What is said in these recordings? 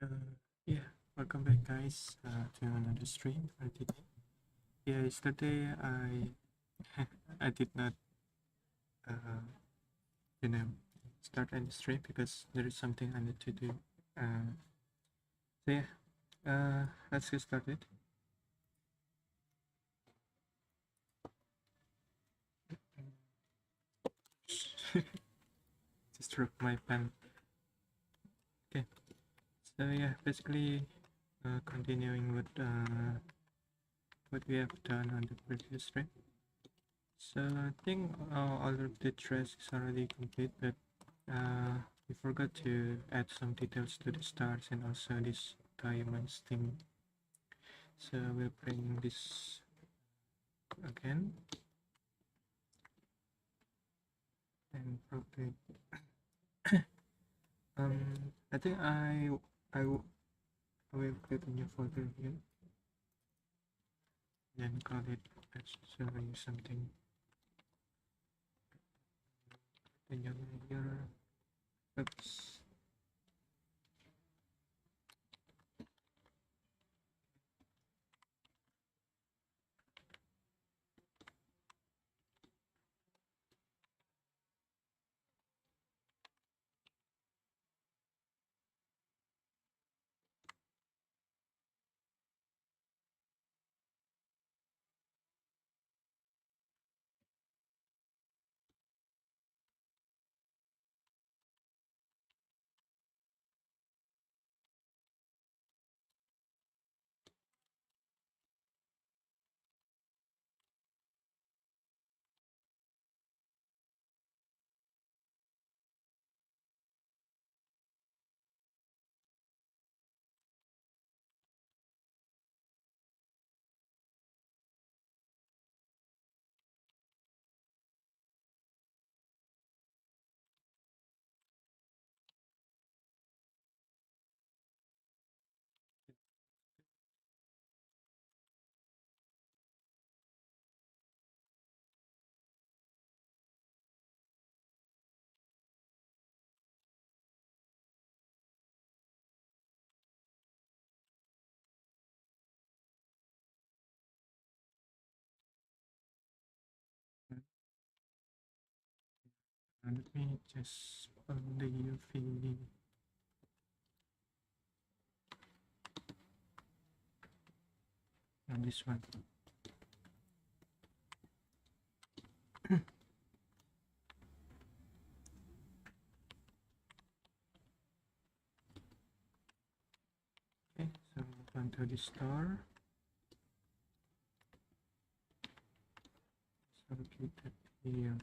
Yeah, welcome back, guys, to another stream for today. Yeah, yesterday I I did not uh, you know start any stream because there is something I need to do. Uh, so yeah, let's get started. Just dropped my pen. Okay, so yeah, basically continuing with what we have done on the previous stream. So I think all of the threads is already complete, but we forgot to add some details to the stars and also this diamonds thing. So we'll bring this again and probably I think I will create a new folder here, then call it let's show you something. The new layer. Oops. Let me just on the UV on this one. Okay, so onto the star. So keep that here.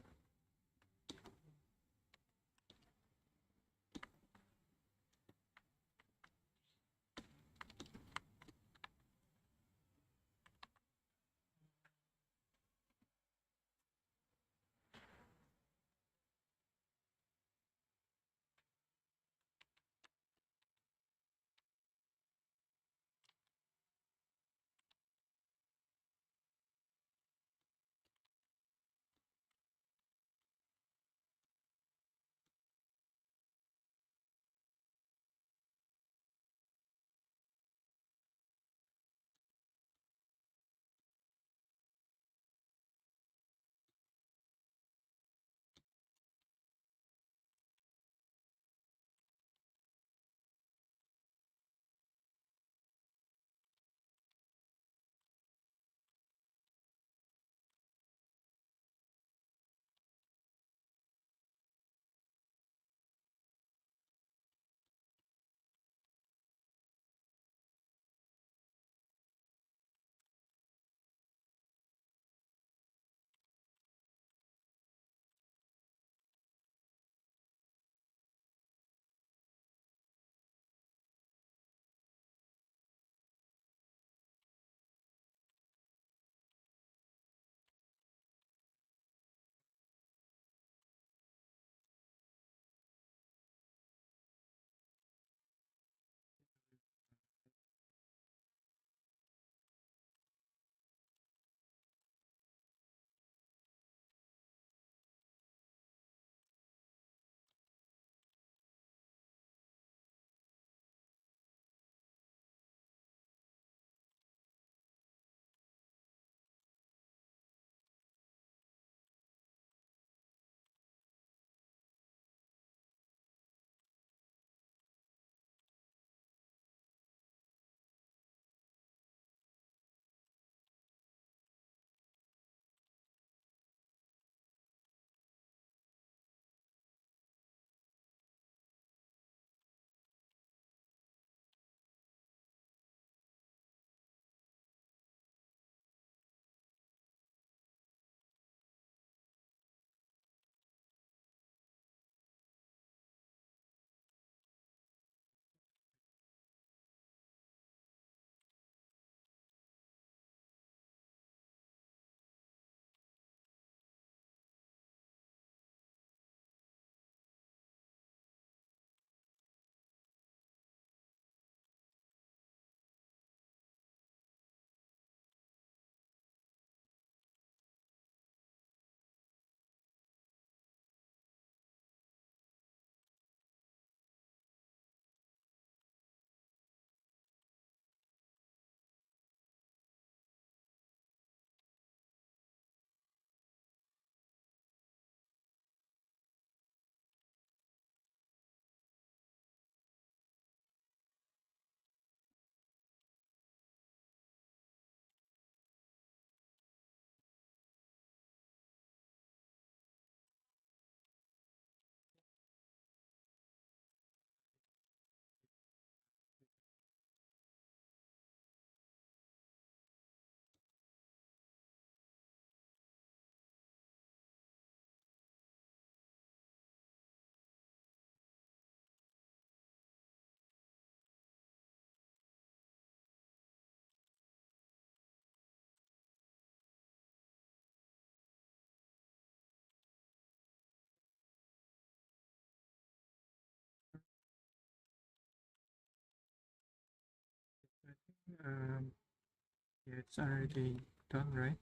Yeah, it's already done, right?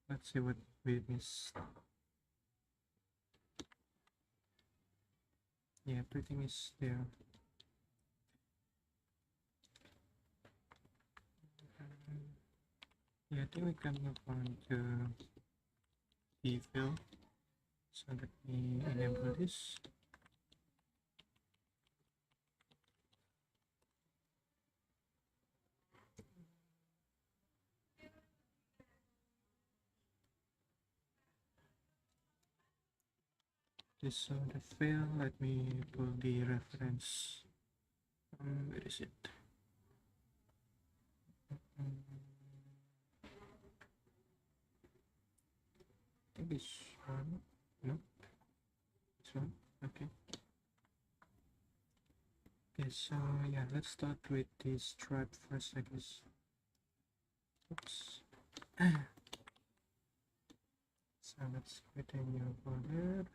Let's see what we missed. Yeah, everything is there. Yeah, I think we can move on to fill. So let me enable this. This the fill. Let me pull the reference. Where is it? I think this one. No, this one. Okay. Okay, so yeah, let's start with the stripe first, I guess. Oops. So let's create a new folder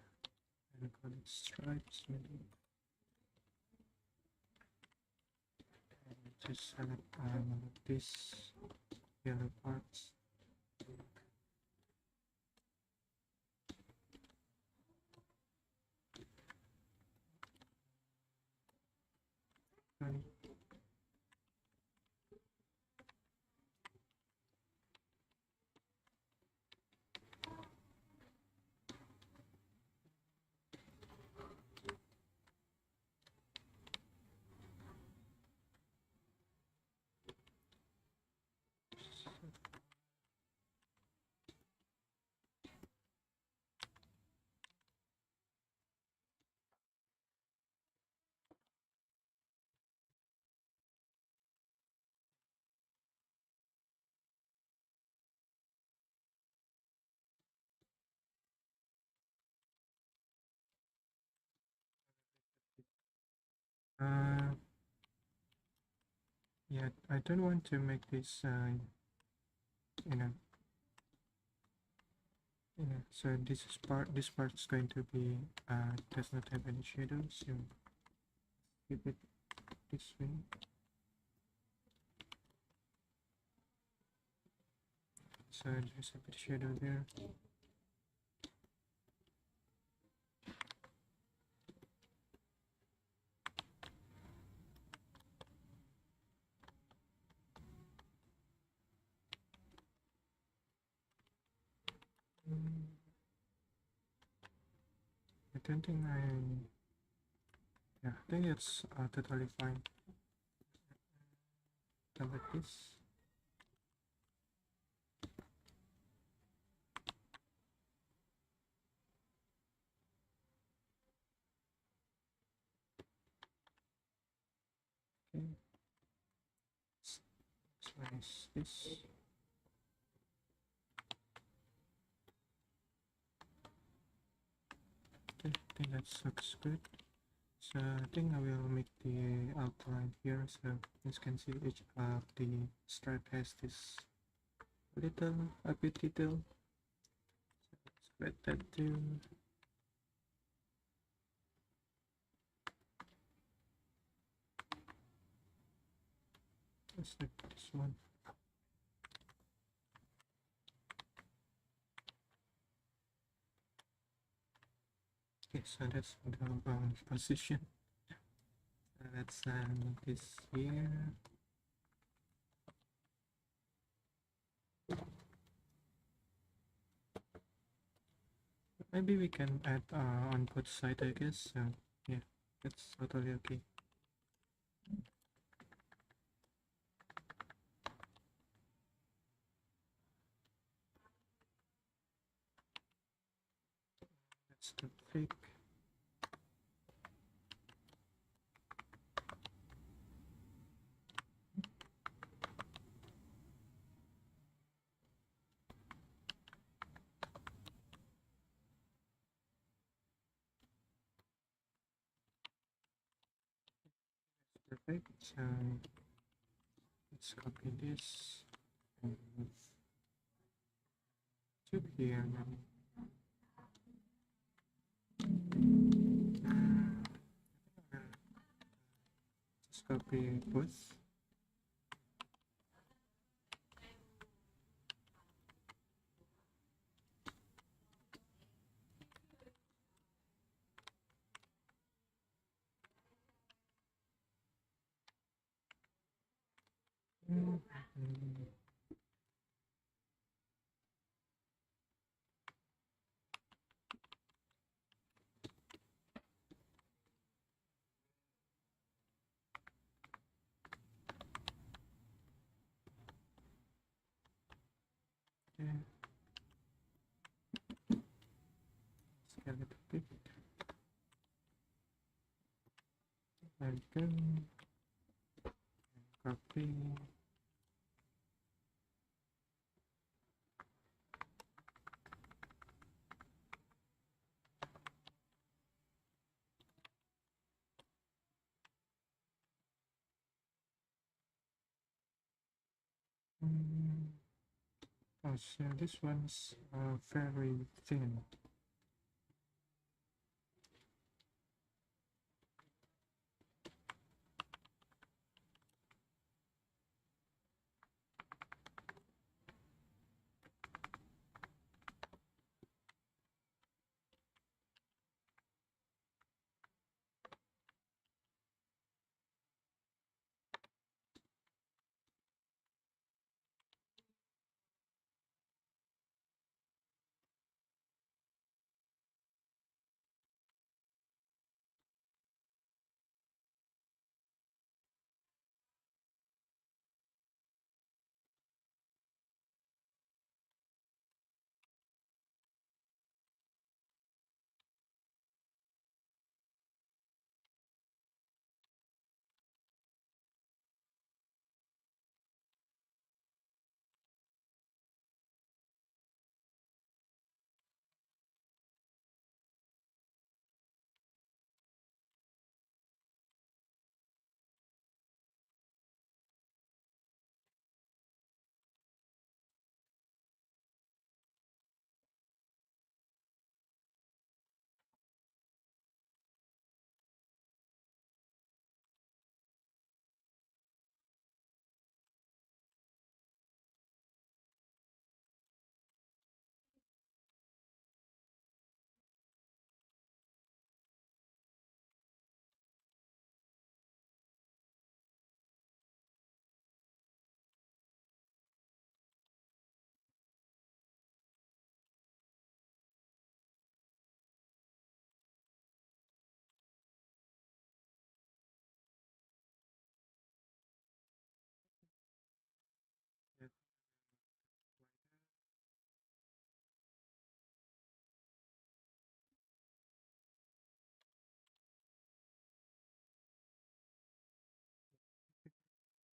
and call it stripes maybe. And just select this yellow parts. Right. Yeah, I don't want to make this you know so this part is going to be does not have any shadows, so keep it this way. So there's a bit shadow there. I don't think I think it's totally fine. Like this. Okay. Next one is this. Okay, I think that looks good. So I think I will make the outline here. So as you can see, each of the stripe has this little a bit detail. So let's spread that too. Let's look at this one. Okay, so that's the position. Let's move this here. Maybe we can add on both sides, I guess. So yeah, that's totally okay. That's the fake. Perfect. So let's copy this and to here now. Just copy both. Scale it a bit. There we go. Copy. Oh, so this one's very thin.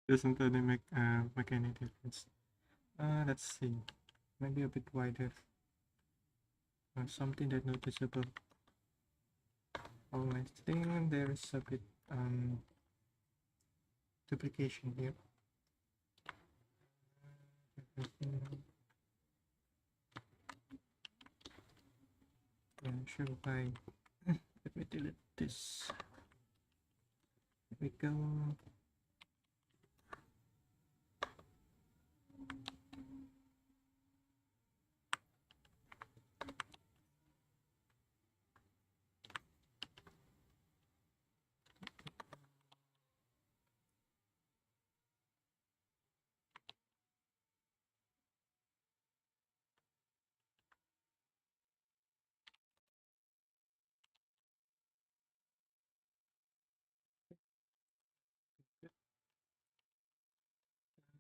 Doesn't really make any difference. Let's see. Maybe a bit wider. Something that noticeable. Oh, I think there is a bit duplication here. Yeah, sure. Let me delete this. There we go.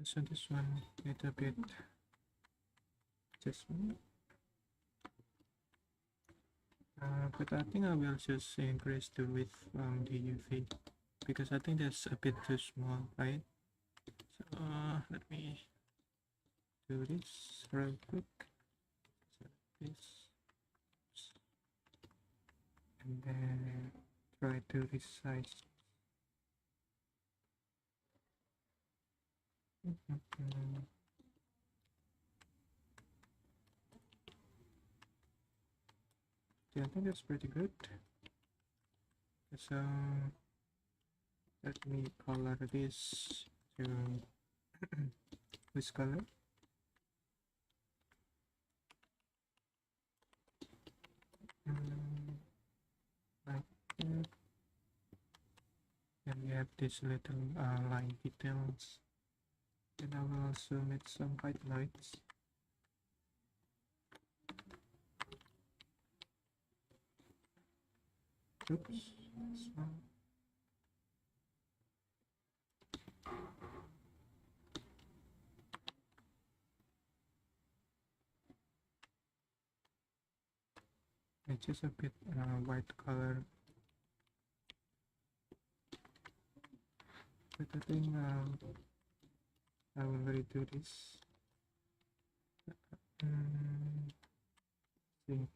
So this one need a bit adjustment. But I think I will just increase the width from the UV because I think that's a bit too small, right? So let me do this real quick. So this, and then try to resize. Yeah, I think that's pretty good. So let me color this to this color. Like that. Then we have this little line details. Then I will also make some white lights. Oops. So, it's just a bit white color, but I think I will redo this. See.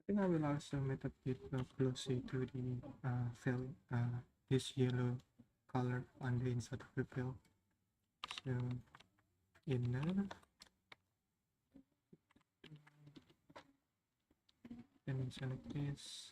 I think I will also make a bit glossy to the fill, this yellow color on the inside of the pill. So inner, then select this.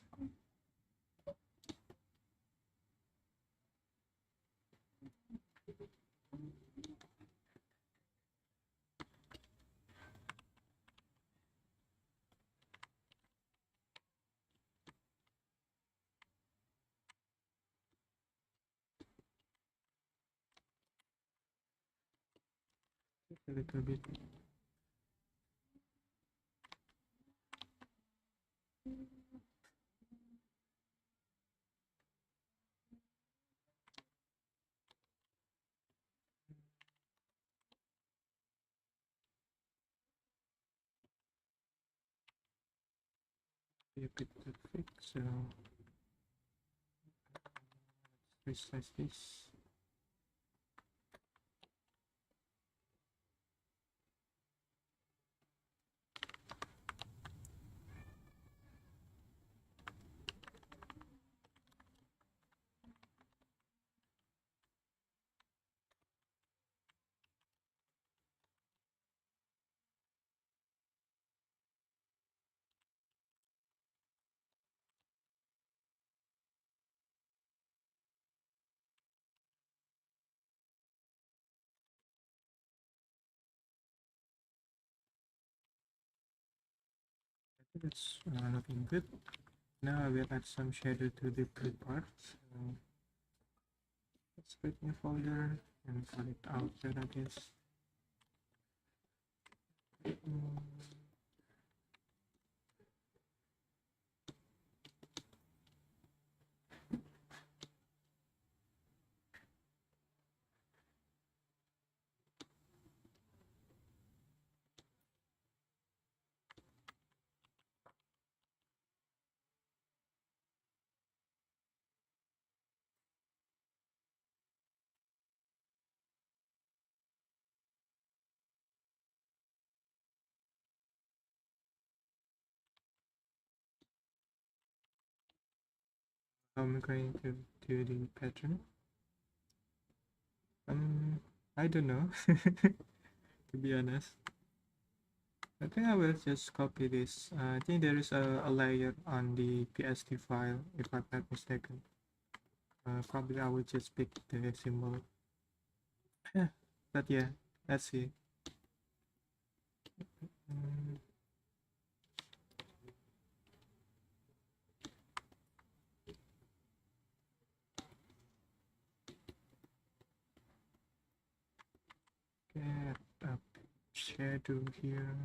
A little bit. Be a bit too thick, so let's resize this. It's looking good. Now I will add some shadow to the blue part. So let's create new folder and call it outer, I guess. I'm going to do the pattern. I don't know, to be honest. I think I will just copy this. I think there is a layer on the PSD file, if I'm not mistaken. Probably I will just pick the symbol. But yeah, let's see. Get a shadow here.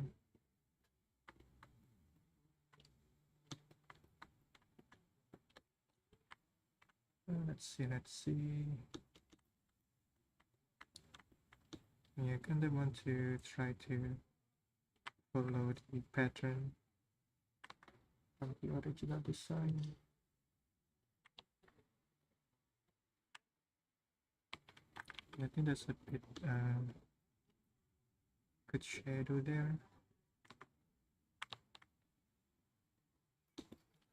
Let's see. Yeah, I kind of want to try to follow the pattern from the original design. I think there's a bit good shadow there.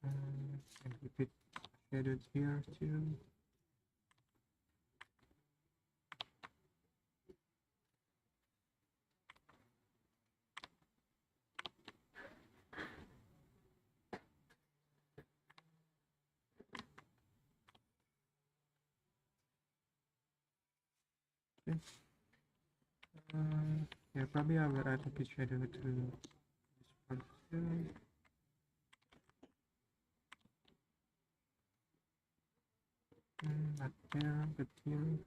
And a bit shadowed here too. Okay. Yeah, probably I will add a bit shadow to this part too. Not there, but here.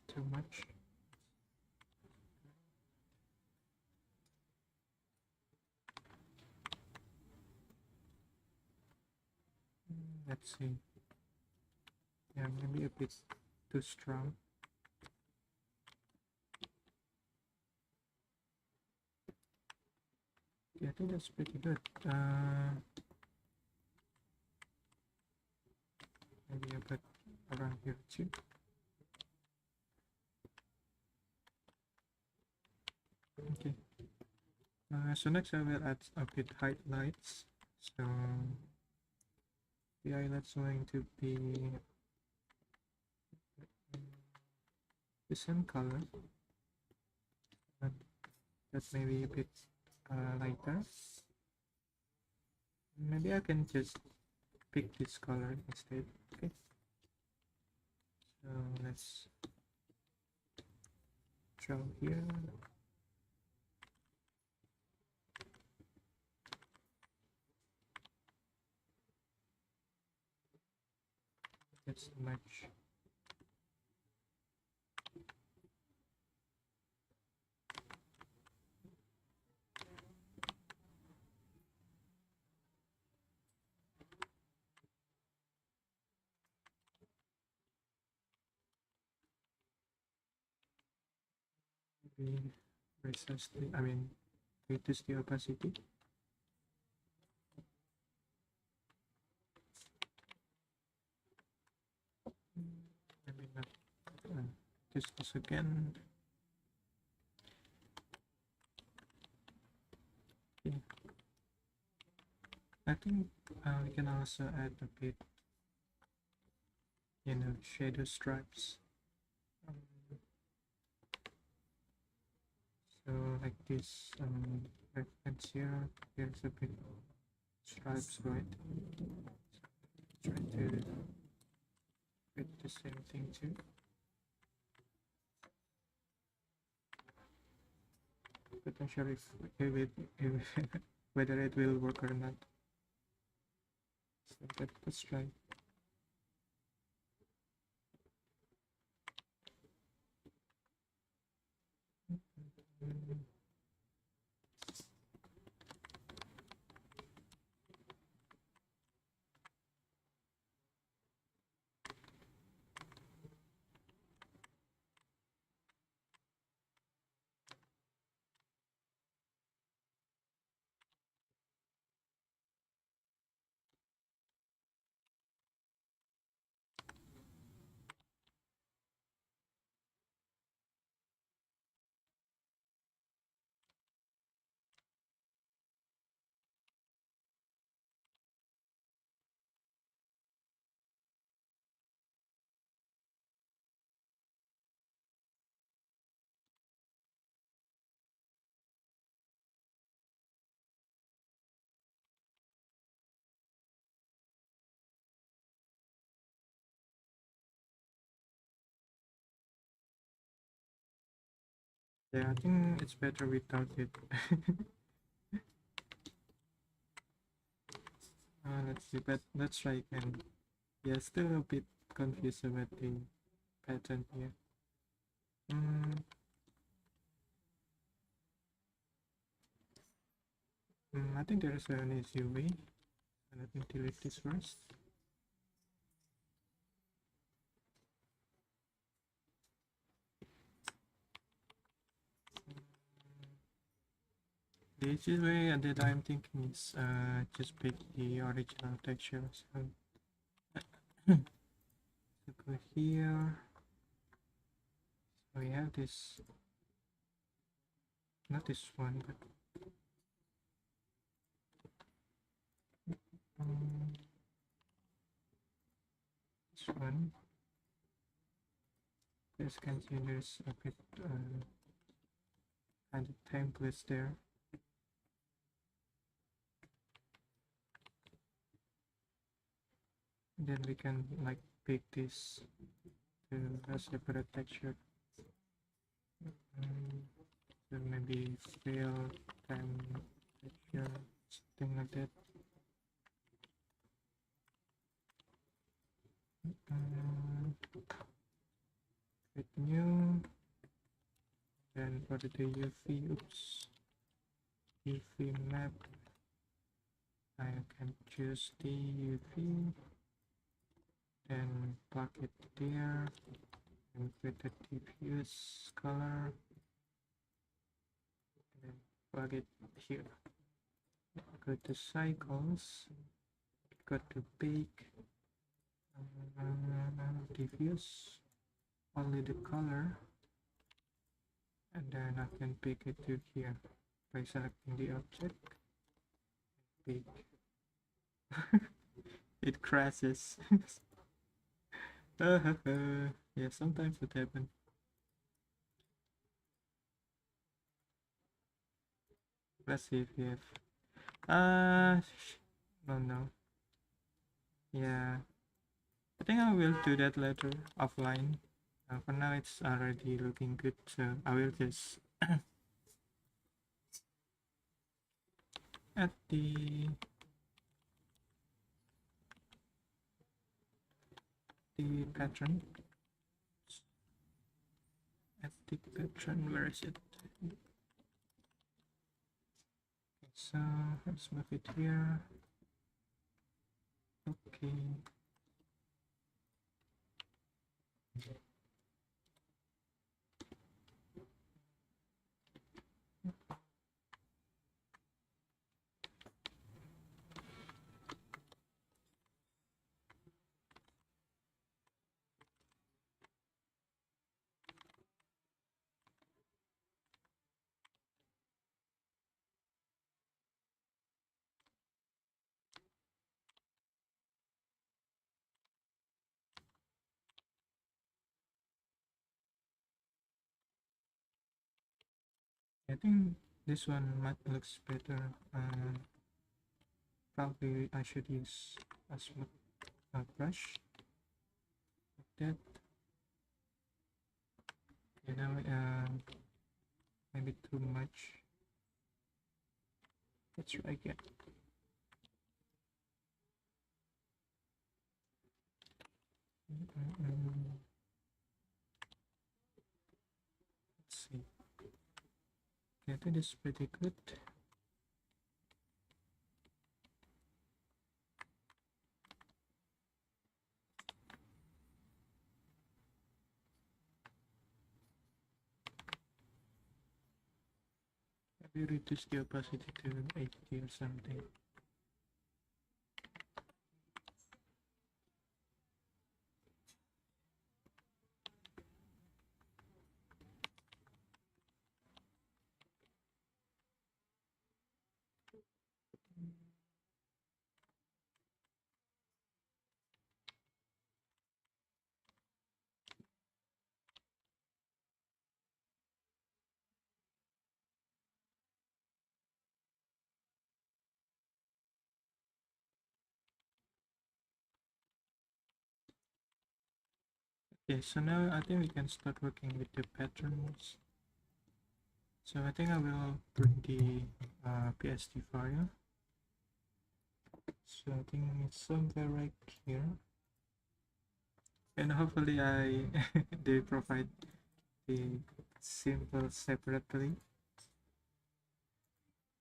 Too much. Let's see. Yeah, maybe a bit too strong. Yeah, I think that's pretty good. Maybe a bit around here too. Okay. So next I will add a bit highlights. So the highlights going to be the same color, but that may be a bit lighter. Maybe I can just pick this color instead. Okay. So let's draw here. That's much. Maybe precisely. I mean, reduce the opacity. Maybe not. Just this again. Yeah. I think we can also add a bit, shadow stripes. So like this reference here, there's a bit of stripes, right? So try to get the same thing too. But I'm sure if whether it will work or not. So let's try. Yeah, I think it's better without it. Let's see, but let's try again. Yeah, still a bit confused about the pattern here. I think there is an easy way. Let me delete this first. The easiest way that I'm thinking is just pick the original texture. So go here. So we have this, not this one, but this one. As you can see, there's a bit kind of templates there. Then we can like pick this to a separate texture. So maybe fill time texture, something like that. Create new. Then for the UV, UV map, I can choose the UV, then plug it there, and create the diffuse color, and then plug it here. Go to cycles, go to bake, diffuse, only the color, and then I can pick it to here by selecting the object. Big. It crashes. Yeah, sometimes it happens. Let's see if we have. No. Yeah, I think I will do that later offline. For now, it's already looking good, so I will just add the pattern. Add the pattern. Where is it? So let's move it here. Okay. I think this one might looks better. Probably I should use a smooth brush like that. You know, maybe too much. Let's try again. Let's see. Okay, that is pretty good. Maybe reduce the opacity to 80 or something. Okay, so now I think we can start working with the patterns. So I think I will bring the PSD file. So I think it's somewhere right here. And hopefully they provide the symbol separately.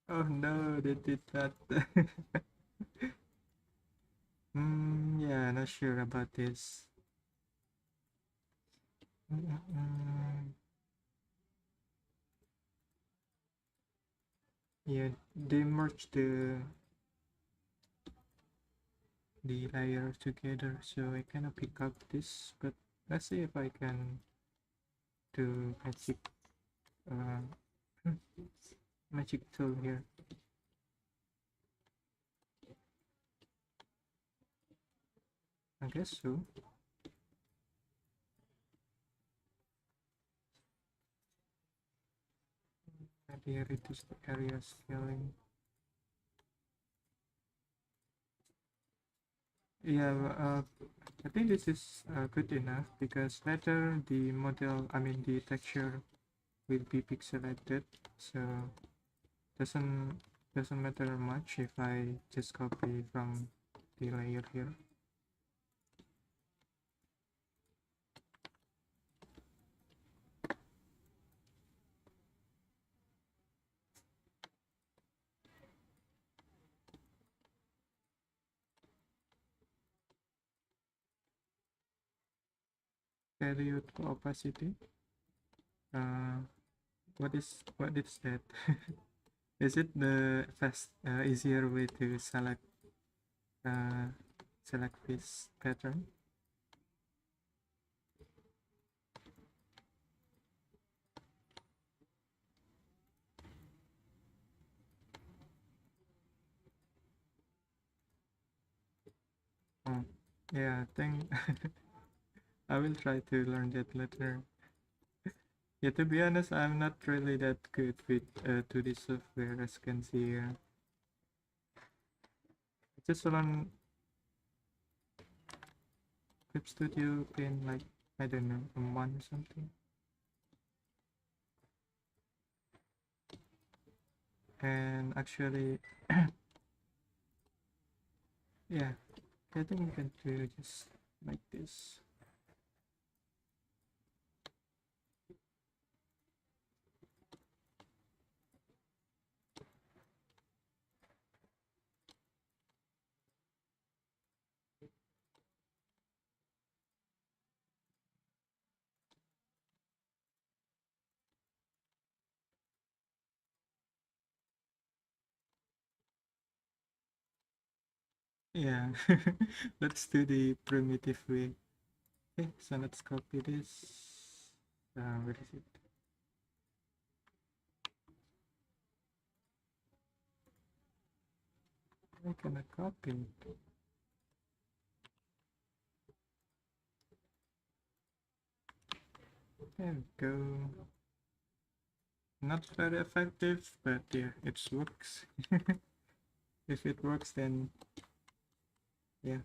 Oh no, they did that. Yeah, not sure about this. Yeah, they merge the layer together, so I cannot pick up this, but let's see if I can do uh, magic tool here. I guess so. Maybe reduce the area scaling. Yeah, I think this is good enough because later the model, I mean the texture will be pixelated, so doesn't doesn't matter much if I just copy from the layer here. Period opacity. Uh, what is that? Is it the easier way to uh, select this pattern? Oh, yeah, I think I will try to learn that later. Yeah, to be honest, I'm not really that good with 2D software, as you can see here. I just learn Clip Studio in like, I don't know, a month or something. And actually, yeah, I think we can do just like this. Yeah, let's do the primitive way. Okay, so let's copy this. Where is it? I cannot copy it. There we go. Not very effective, but yeah, it works. If it works, then yeah.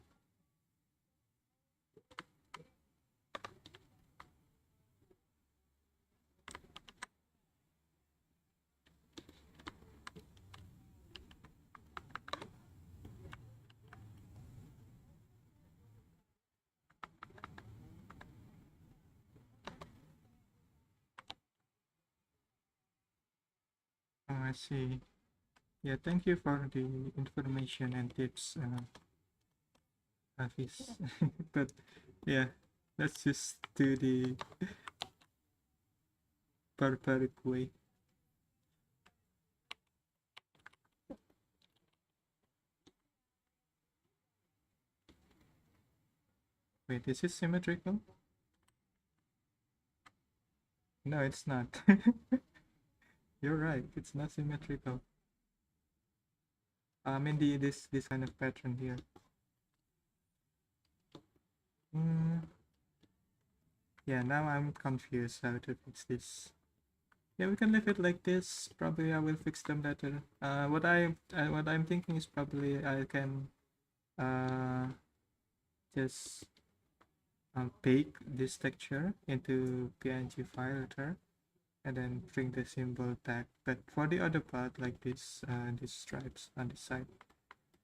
Oh, I see. Yeah, thank you for the information and tips, Hafiz. But yeah, let's just do the barbaric way. Wait, is it symmetrical? No, it's not. You're right, it's not symmetrical. In this kind of pattern here. Mm, yeah, now I'm confused how to fix this. Yeah, we can leave it like this. Probably I will fix them later. What I'm thinking is probably I can uh just bake this texture into PNG file later, and then bring the symbol back. But for the other part, like this, these stripes on the side,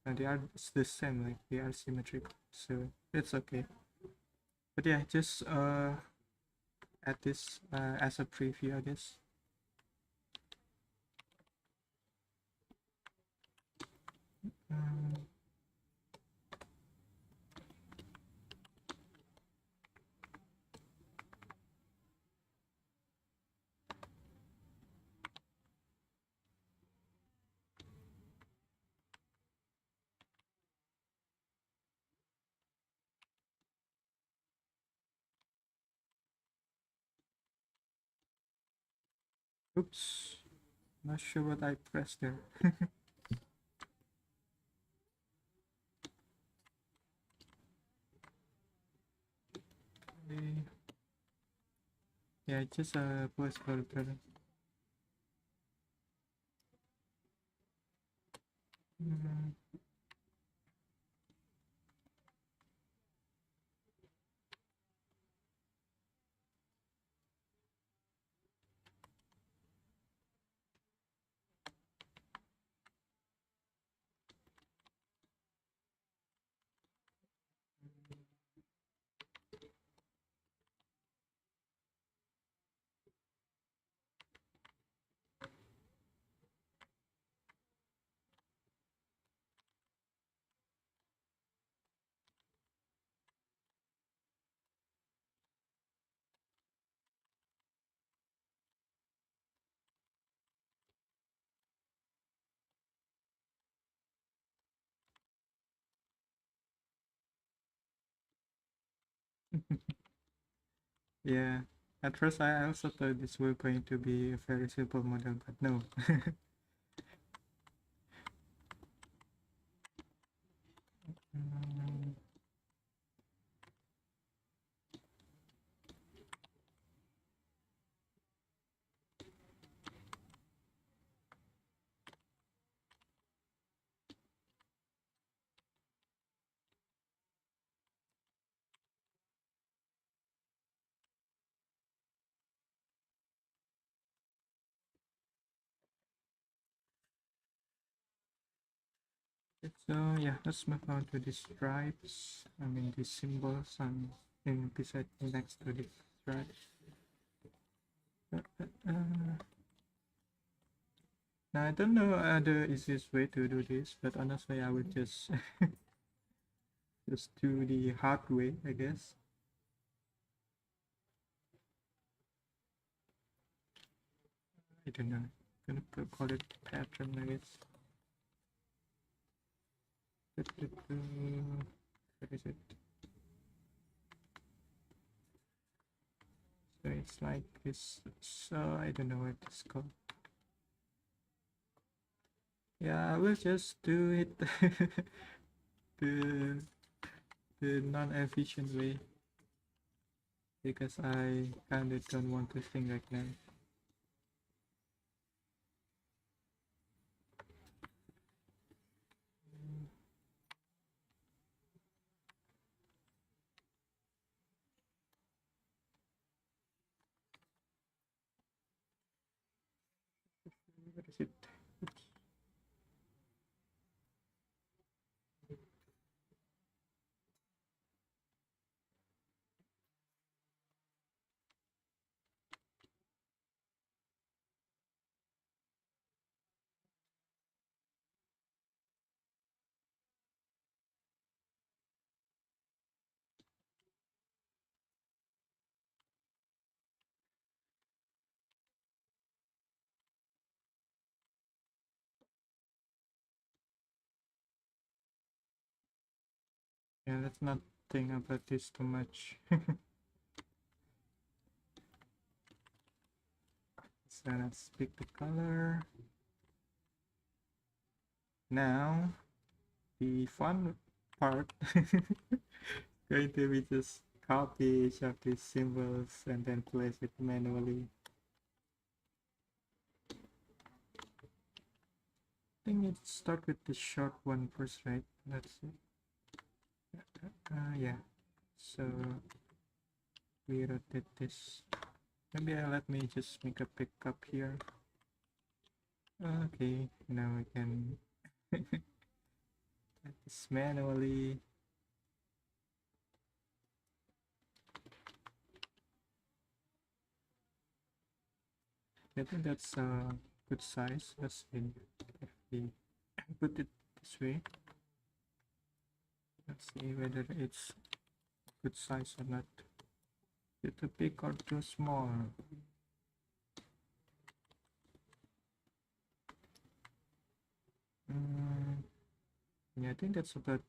they are the same, like they are symmetrical, so it's okay. But yeah, just add this as a preview, I guess. Um, Oops, not sure what I pressed there. Okay. Yeah, just a placeholder. Mm. Yeah, at first I also thought this was going to be a very simple model, but no. Mm, so yeah, let's move on to the stripes. I mean the symbols and in beside next to the stripes. Now I don't know the easiest way to do this, but honestly I would just just do the hard way, I guess. I don't know. Gonna call it pattern, I guess. What is it? So it's like this. So I don't know what it's called. Yeah, I will just do it the non-efficient way because I kind of don't want to think like that. What is it? Oops. Yeah, let's not think about this too much. So let's pick the color. Now, the fun part going to be just copy each of these symbols and then place it manually. I think it start with the short one first, right? Let's see. Yeah. So we rotate this. Maybe let me just make a pickup here. Okay, now I can add this manually. I think that's a good size. Let's see if we put it this way. Let's see whether it's good size or not. Is it too big or too small? Mm, yeah, I think that's about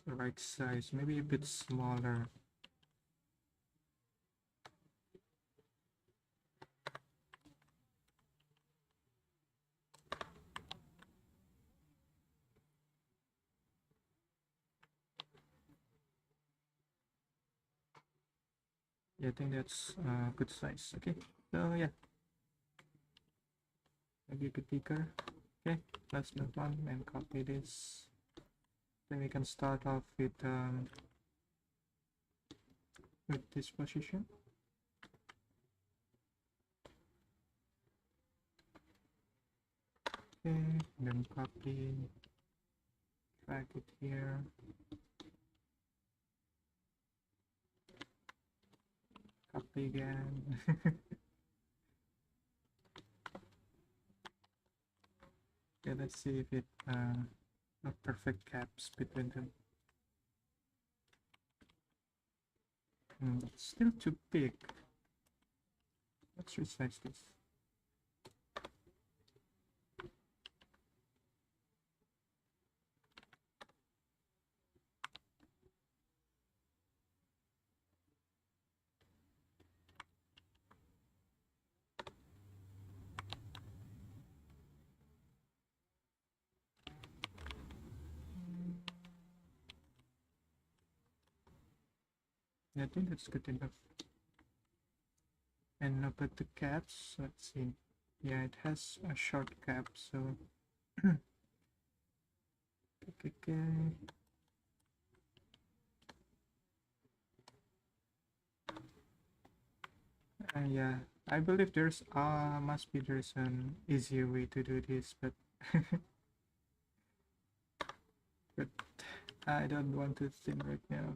the right size. Maybe a bit smaller. Yeah, I think that's good size. Okay, so yeah, maybe a bit bigger. Okay, let's move on and copy this. Then we can start off with this position. Okay, then copy, drag it here. Copy again. Okay, let's see if it a perfect caps between them. It's still too big. Let's resize this. Yeah, I think that's good enough. And about the caps, let's see. Yeah, it has a short cap, so okay. Yeah, I believe there's there's an easier way to do this, but but I don't want to think right now.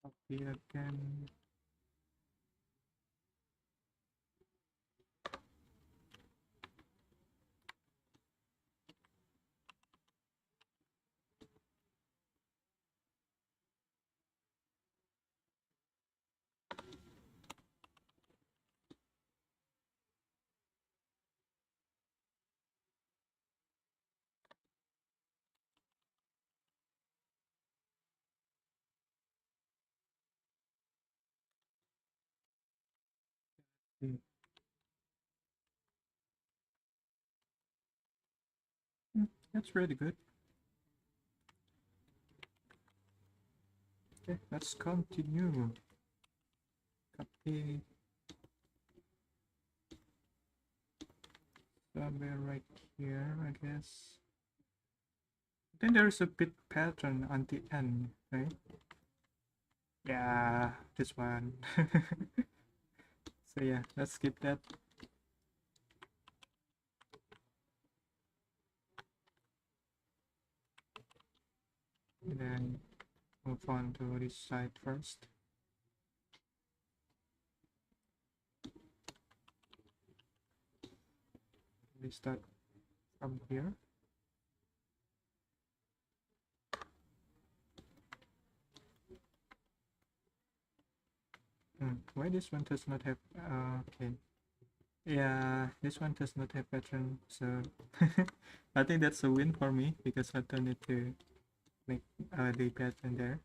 Copy again. Mm, that's really good. Okay, let's continue. Copy somewhere right here, I guess. Then there's a bit pattern on the end, right? Yeah, this one. So yeah, let's skip that. And then move on to this side first. We start from here. Why this one does not have okay. Yeah, this one does not have pattern, so I think that's a win for me because I don't need to make the pattern there.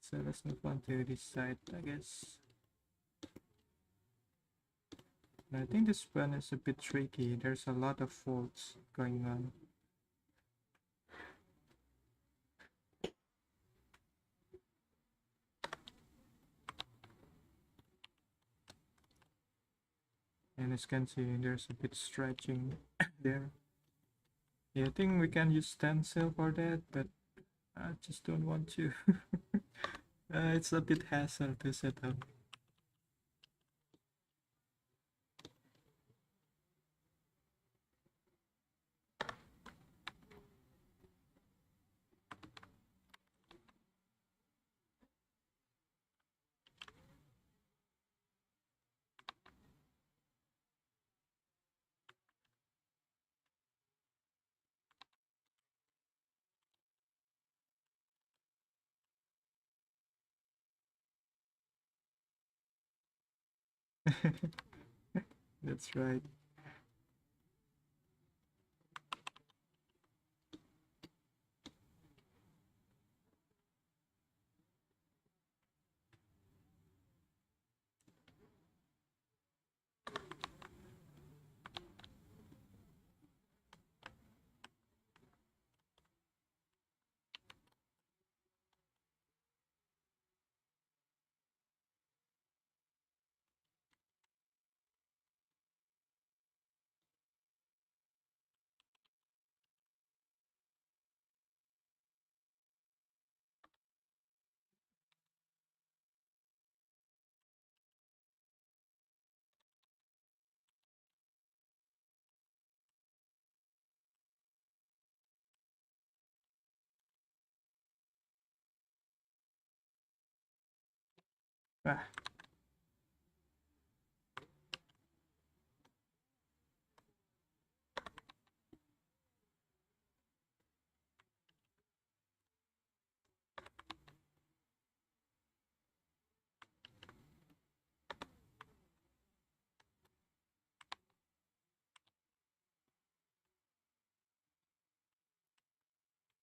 So let's move on to this side, I guess. And I think this one is a bit tricky. There's a lot of folds going on. And as you can see, there's a bit stretching there. Yeah, I think we can use stencil for that, but I just don't want to. It's a bit hassle to set up. That's right. Ah,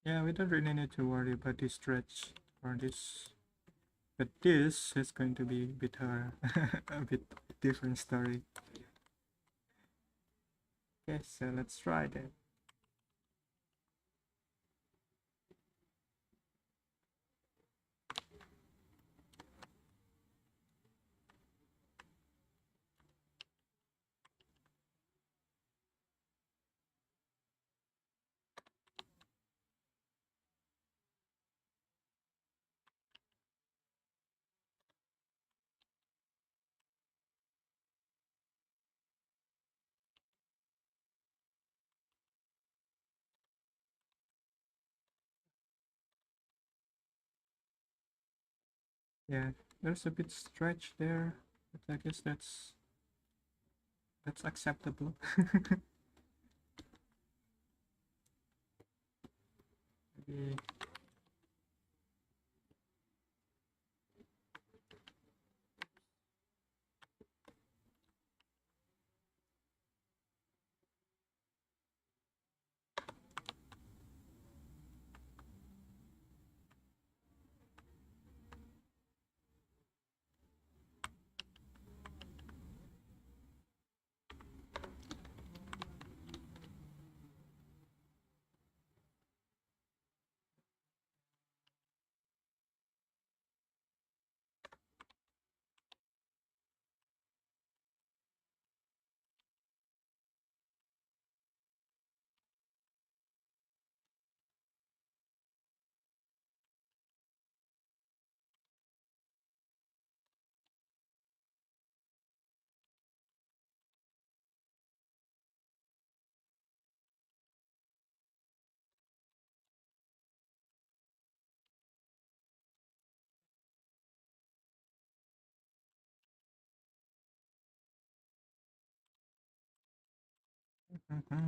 yeah, we don't really need to worry about this stretch or this. But this is going to be a bit a bit different story. Okay, so let's try that. Yeah, there's a bit stretch there, but I guess that's acceptable. Maybe,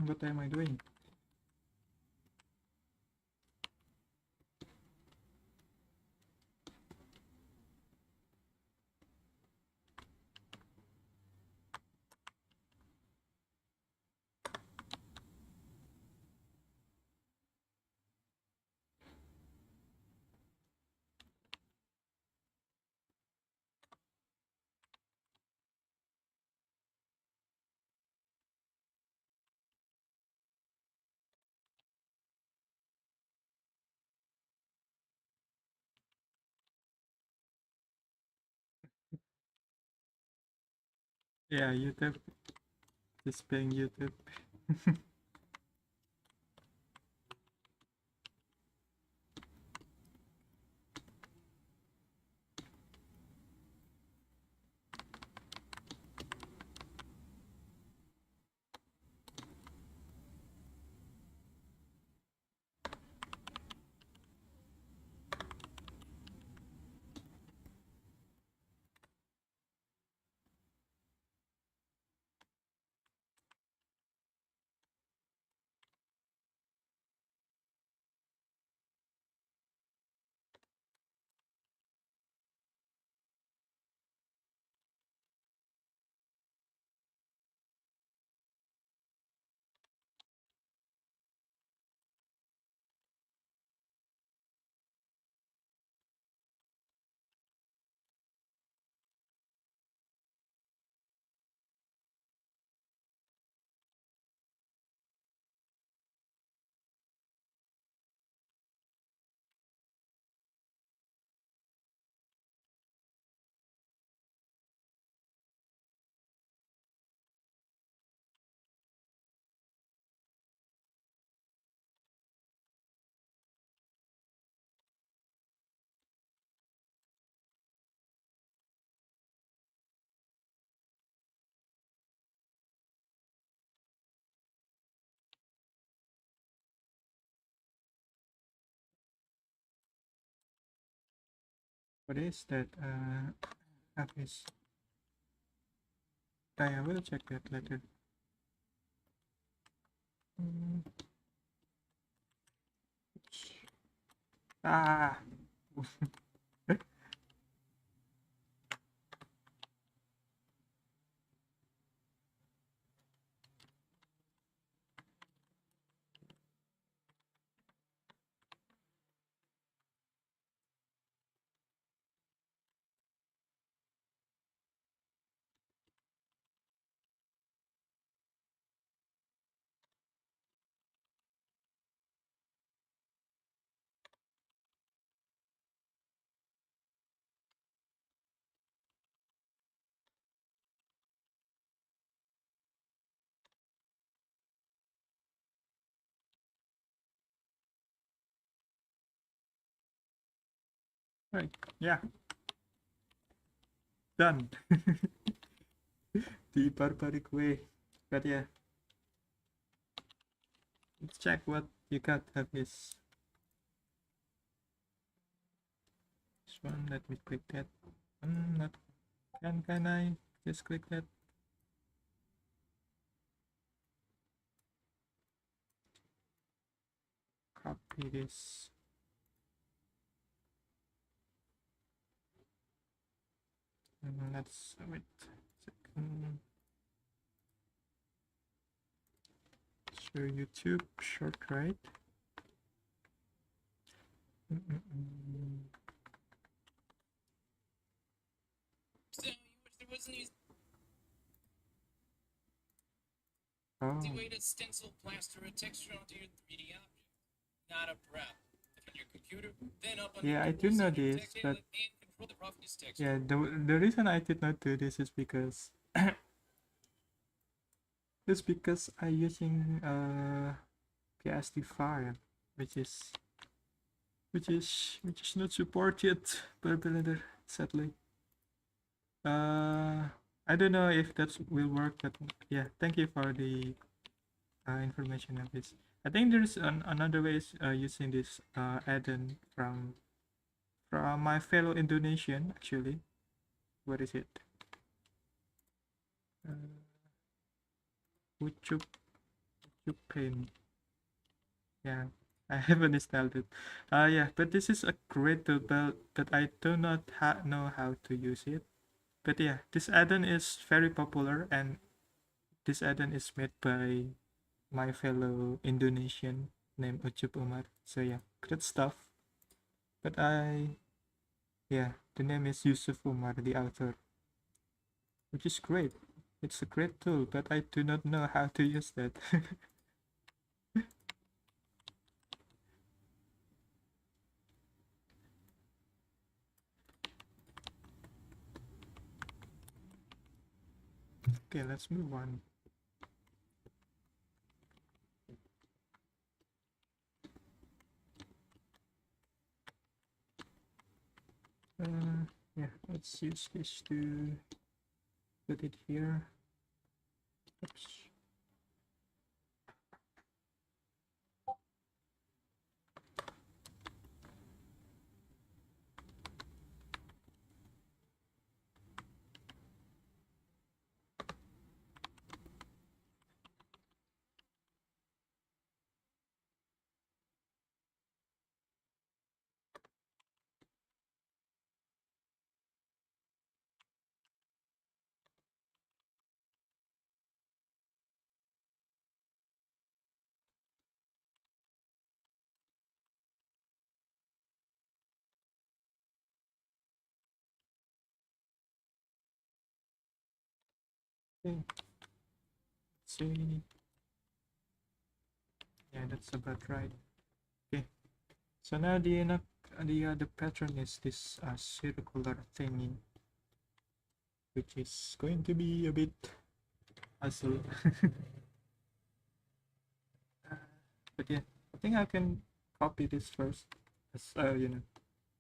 what am I doing? Yeah, YouTube. Just playing YouTube. What is that? Office. I will check that later. Mm. Ah. Right. Yeah. Done. The barbaric way. But yeah. Let's check what you got of this. This one, let me click that. Not can I just click that? Copy this. Let's wait a second. Show YouTube short, right? So you wish there was an Oh. easy way to stencil plaster a texture onto your 3D object. Not a prep. On your computer, then up on Yeah, I your do know this, but and control the roughness texture. yeah, the reason I did not do this is because it's because I using PSD file, which is not supported by Blender, sadly. I don't know if that will work, but yeah, thank you for the information of this. I think there's another way using this add-on from my fellow Indonesian actually. What is it? Ucup Paint. Yeah, I haven't installed it. Yeah, but this is a great tool, but I do not know how to use it. But yeah, this add-on is very popular, and this add-on is made by my fellow Indonesian named Ucup Umar. So yeah, great stuff. But yeah, the name is Yusuf Umar, the author, which is great. It's a great tool, but I do not know how to use that. Okay, let's move on. Yeah, let's use this to put it here. Oops. Okay. See. Yeah, that's about right. Okay. So now the pattern is this circular thingy, which is going to be a bit hassle. But yeah, I think I can copy this first as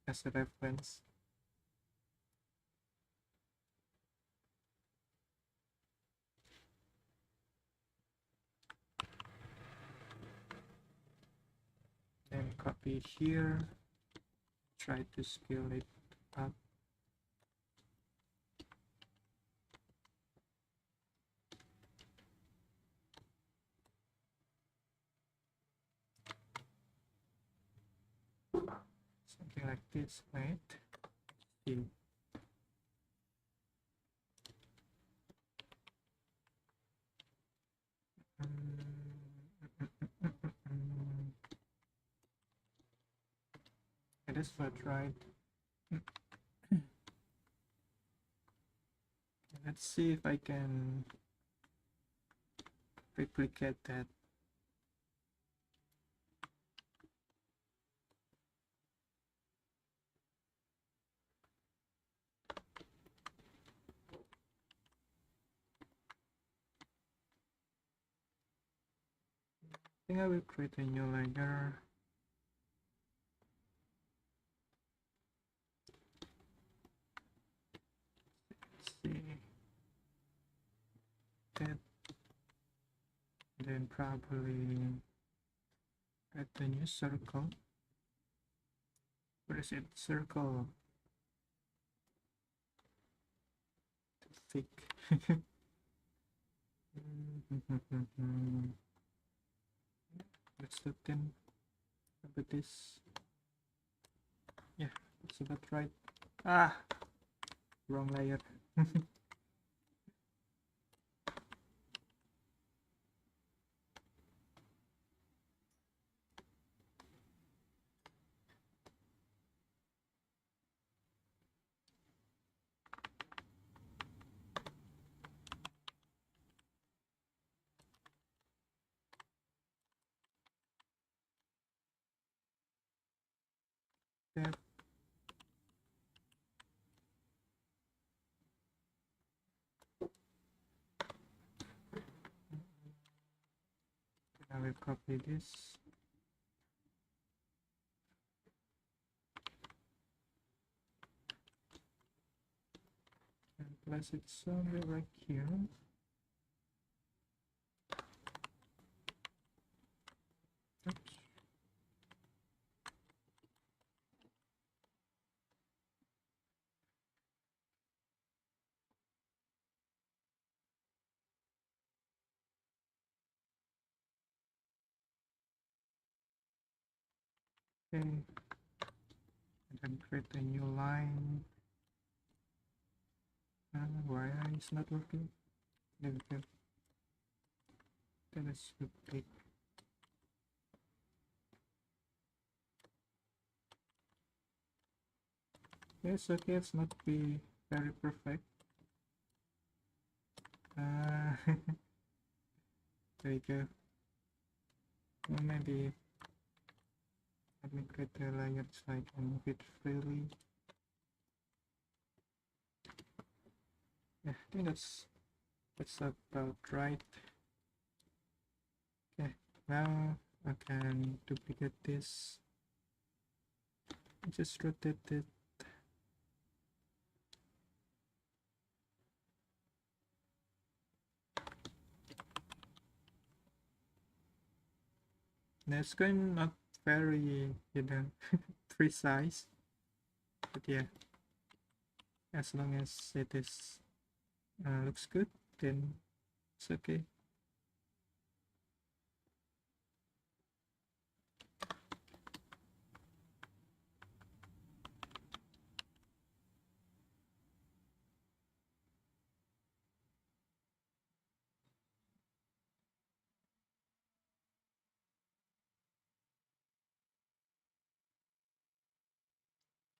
as a reference. Then copy here. Try to scale it up. Something like this, right? See. It is what, right? Let's see if I can replicate that. I think I will create a new layer. Let's see. That. Then probably add a new circle. Where is it? Circle. Too thick. Let's look then about this. Yeah, that's about right. Ah, wrong layer. There. I will copy this. And place it somewhere right here. Oops. Okay. And then create a new line. Why is not working? There we go. That is too big. Yes, okay, it's not be very perfect. There you go. Well, maybe let me create a layer so I can move it freely. Yeah, I think that's about right. Okay, now I can duplicate this. Just rotate it. Now it's going not very, precise, but yeah, as long as it is looks good, then it's okay.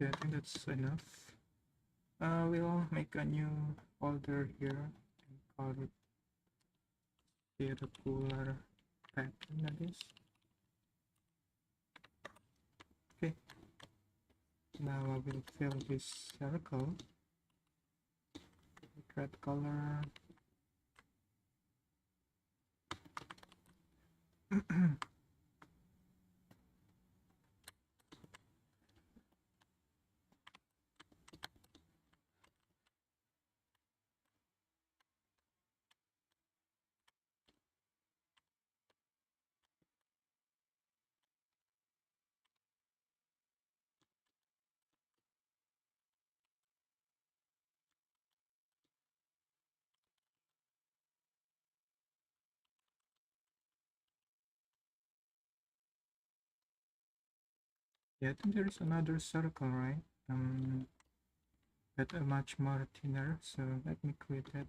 Yeah, I think that's enough. We'll make a new folder here and call it circular pattern, I guess. Okay, now I will fill this circle with red color. Yeah, I think there is another circle, right? But a much more thinner. So let me create that.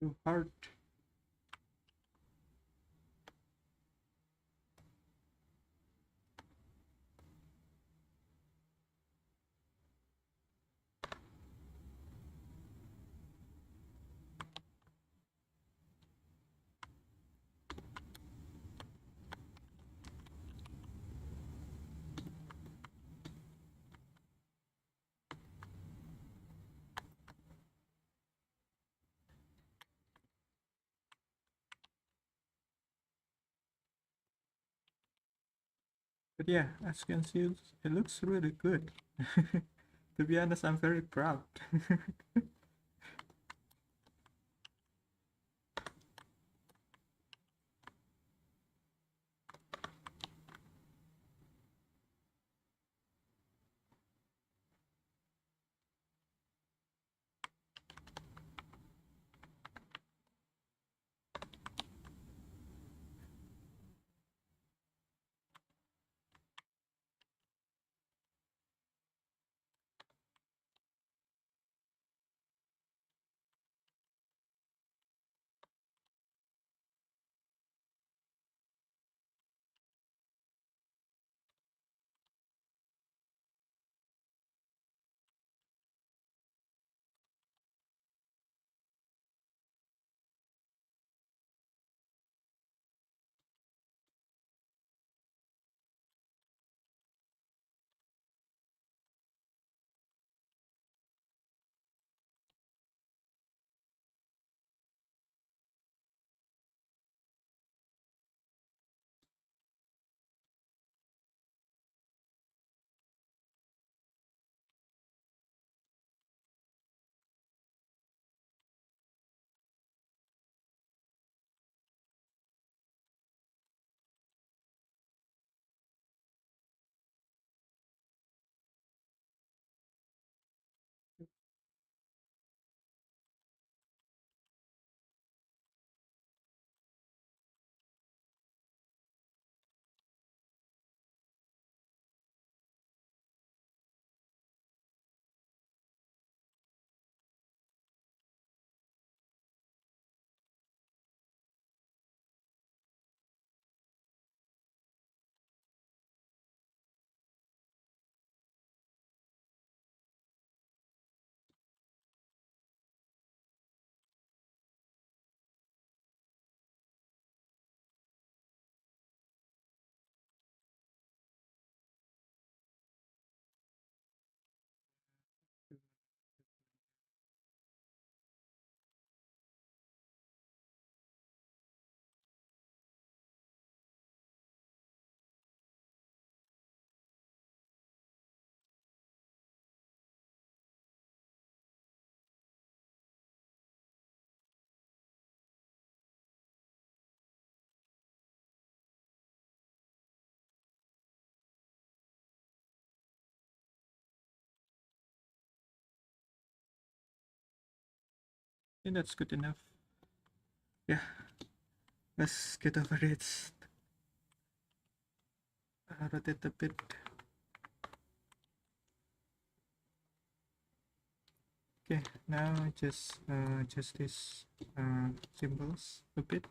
Too hard. But yeah, as you can see, it looks really good. To be honest, I'm very proud. And that's good enough. Yeah, let's get over it. Rotate a bit. Okay, now just these symbols a bit.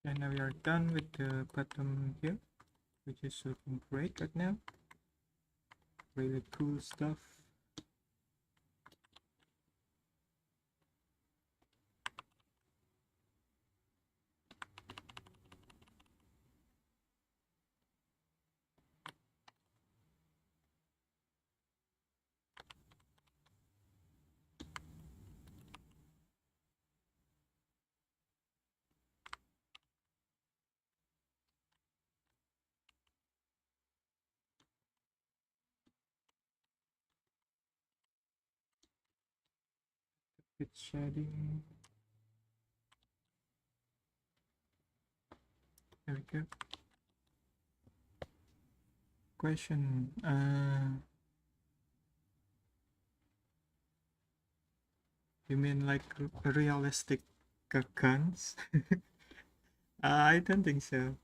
And now we are done with the bottom here, which is looking great right now. Really cool stuff. Bit shading. There we go. Question. You mean like realistic guns? I don't think so.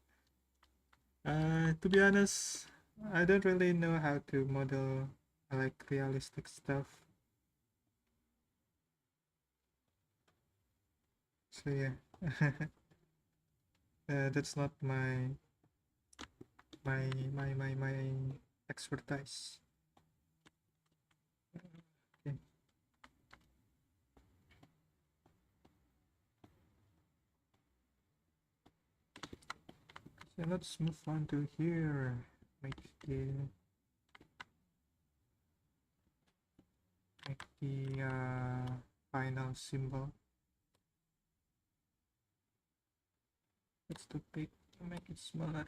To be honest, I don't really know how to model like realistic stuff. So yeah, that's not my expertise. Okay. So let's move on to here. Make the final symbol. It's too big. Make it smaller.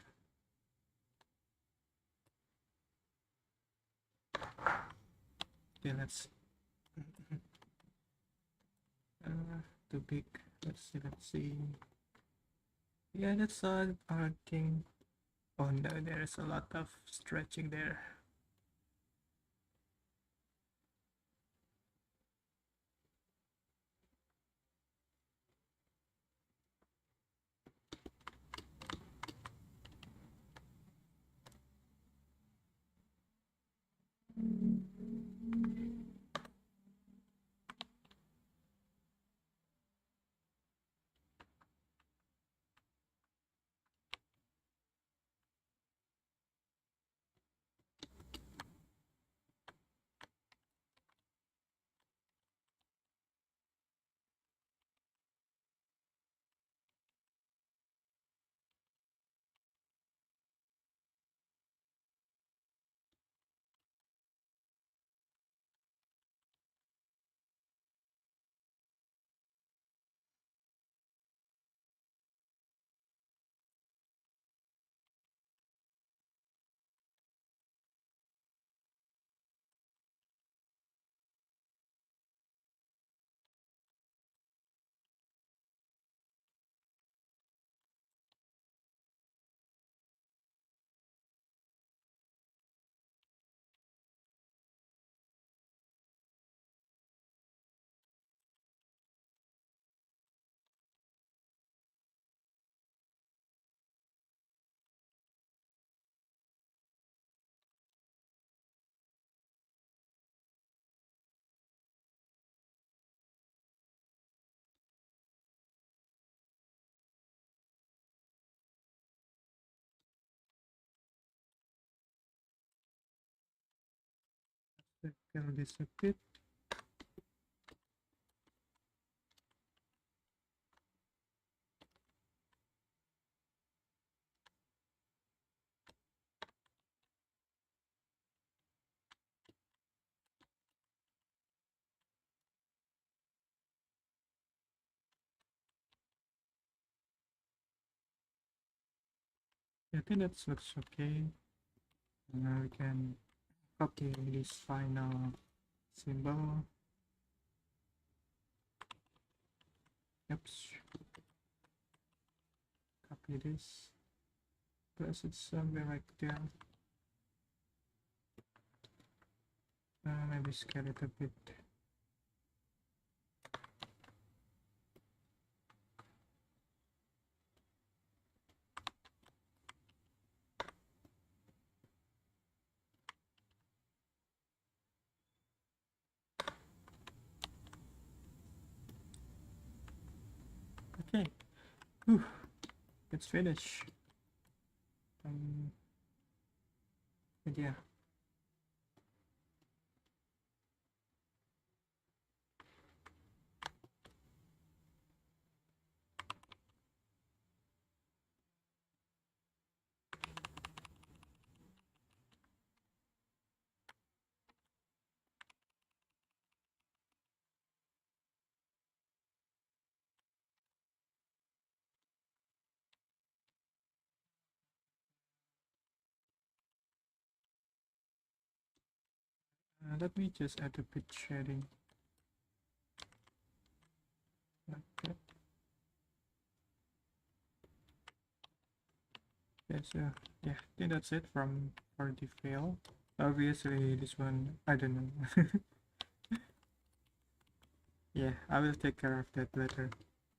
Okay, let's too big. Let's see. Yeah, that's a hard thing. Oh no, there's a lot of stretching there. Circle this a bit. I think that looks okay. Now we can copy this final symbol. Oops. Copy this. Place it somewhere right there. Maybe scale it a bit. Okay. Whew. Let's finish. But yeah. Let me just add a bit shading. Like that. Okay, so yeah, I think that's it for the fail. Obviously, this one, I don't know. Yeah, I will take care of that later.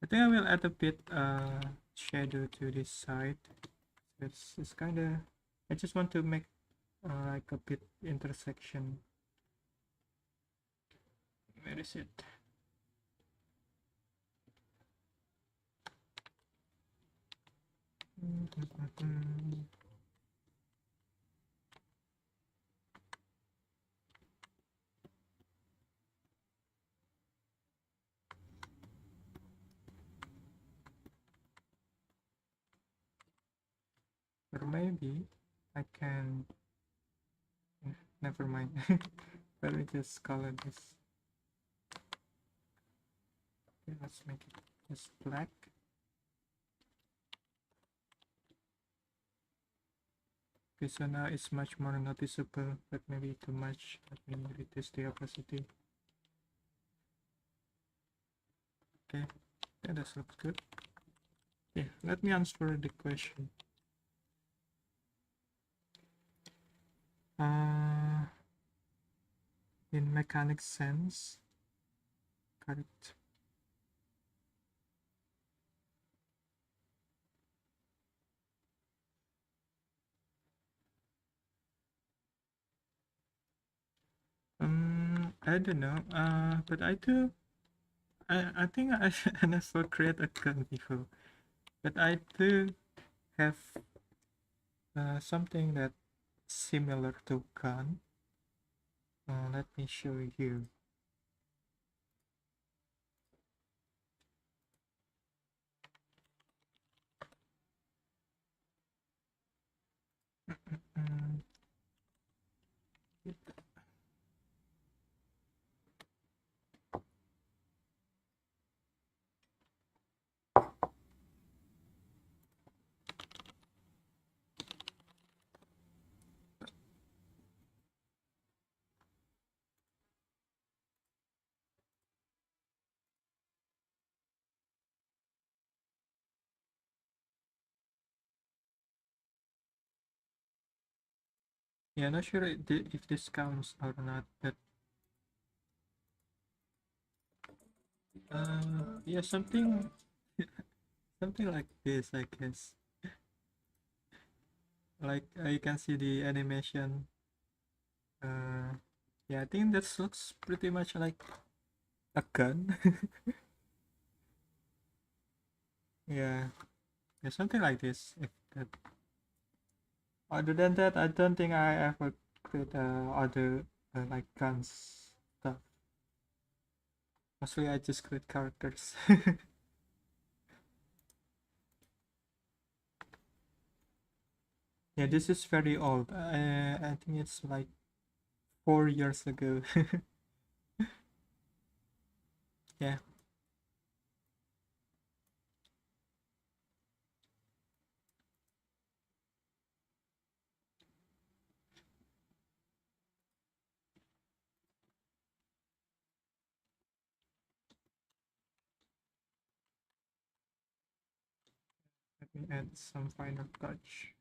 I think I will add a bit shadow to this side. It's kind of, I just want to make like a bit intersection. Where is it? Or maybe I can, never mind. Let me just color this. Okay, let's make it just black. Okay, so now it's much more noticeable, but maybe too much. Let me reduce the opacity. Okay, yeah, that looks good. Okay, let me answer the question. In mechanic sense, correct. I don't know. But I do. I think I never create a gun before, but I do have something that similar to gun. Let me show you. Mm, yeah, not sure if this counts or not, but yeah, something something like this, I guess. Like you can see the animation. Yeah, I think this looks pretty much like a gun. Yeah, yeah, something like this. If that. Other than that, I don't think I ever create other like guns stuff. Mostly I just create characters. Yeah, this is very old. I think it's like 4 years ago. Yeah. me add some final touch.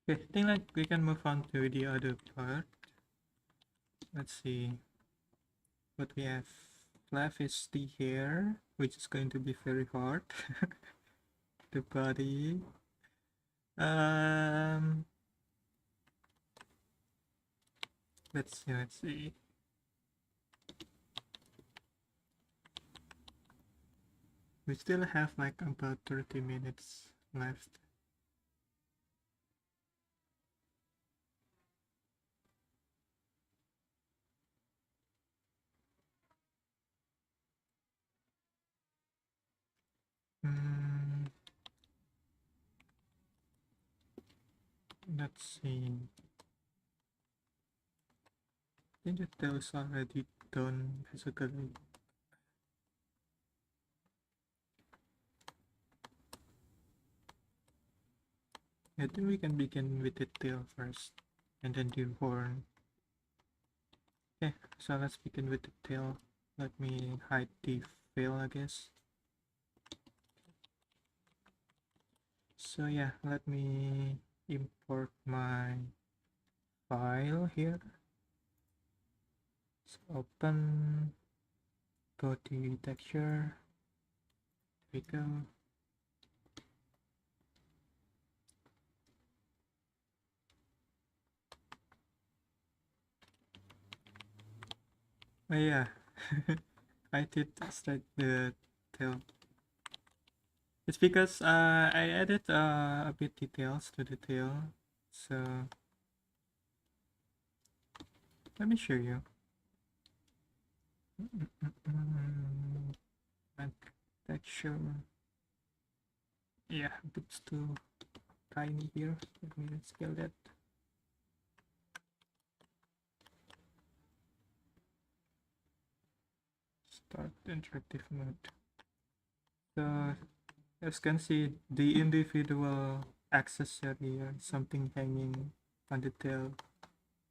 Okay, I think like we can move on to the other part. Let's see what we have left is the hair, which is going to be very hard. The body. Um, let's see, let's see. We still have like about 30 minutes left. Let's see. I think that those already done basically. I think we can begin with the tail first and then the horn. Okay, so let's begin with the tail. Let me hide the veil, I guess. So yeah, let me import my file here. So open, go to texture, there we go. Oh yeah, I did start the tail. It's because I added a bit details to the tail, so let me show you. Texture. Yeah, it's too tiny here. Let me scale that. Start interactive mode. So as you can see, the individual accessory or something hanging on the tail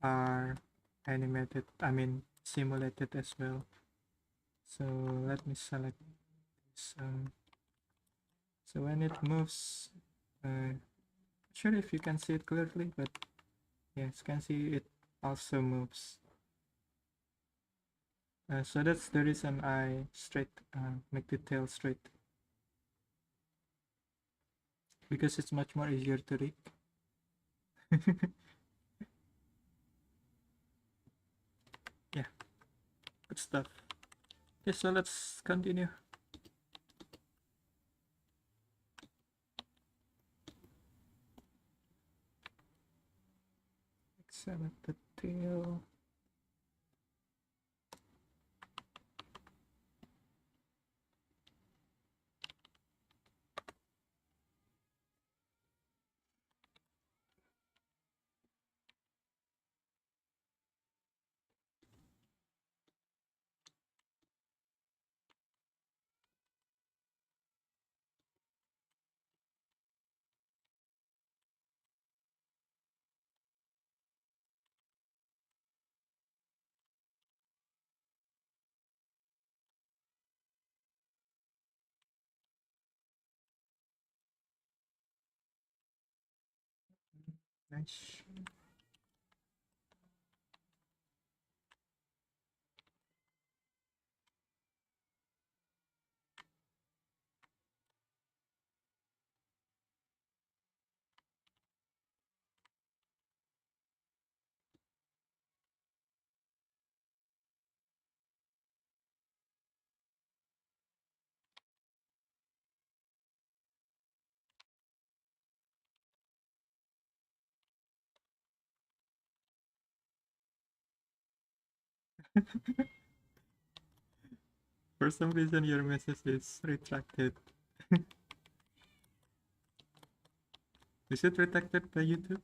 are animated, I mean simulated as well. So let me select this. So when it moves, not sure if you can see it clearly, but yes, you can see it also moves. So that's the reason I make the tail straight, because it's much more easier to read. Yeah, good stuff. Okay, so let's continue. Select the tail. Nice. For some reason, your message is retracted. Is it retracted by YouTube?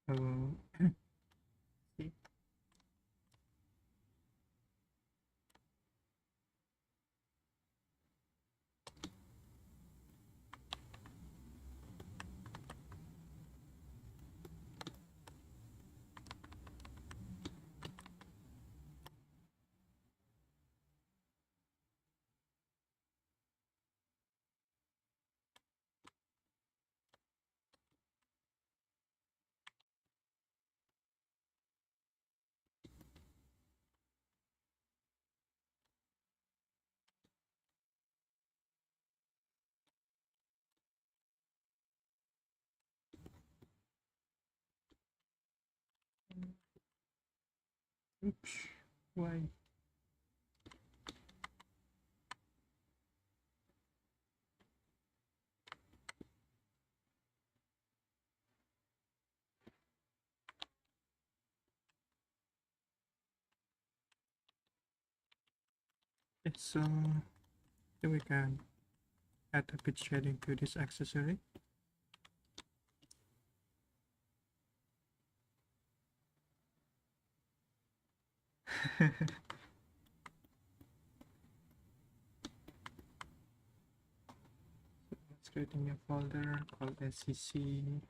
So see. Oops, why? Okay, so here we can add a bit shading to this accessory. Let's create a new folder called SCC,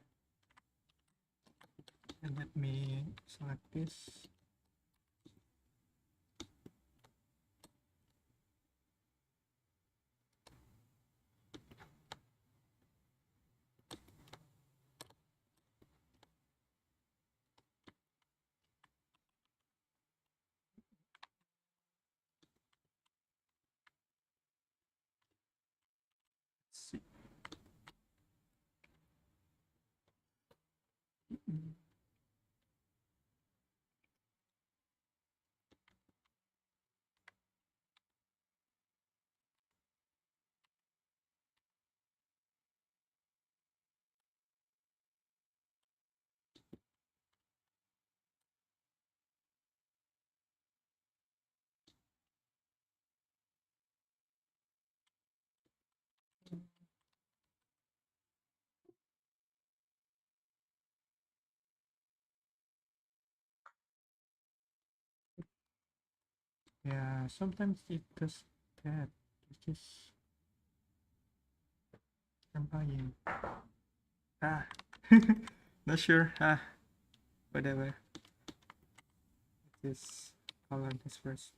and let me select this. Let's see. Yeah, sometimes it does that, which is annoying. Ah, not sure. Ah, whatever. This color this first.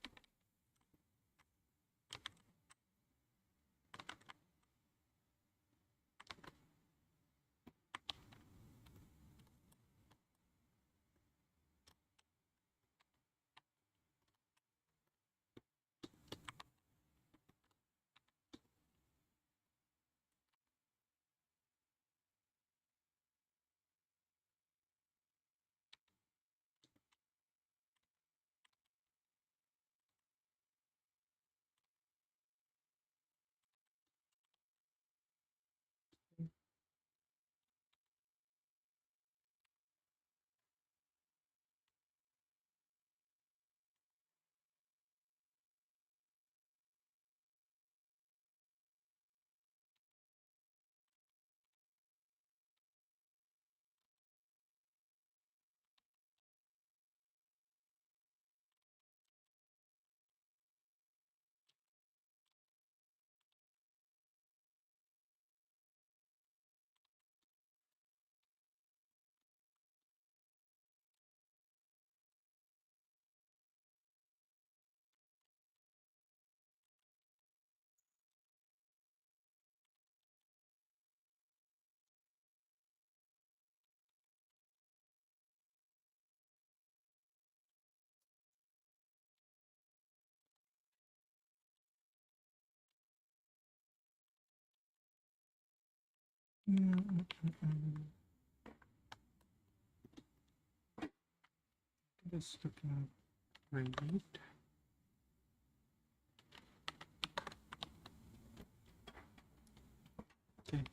It's looking great. Okay,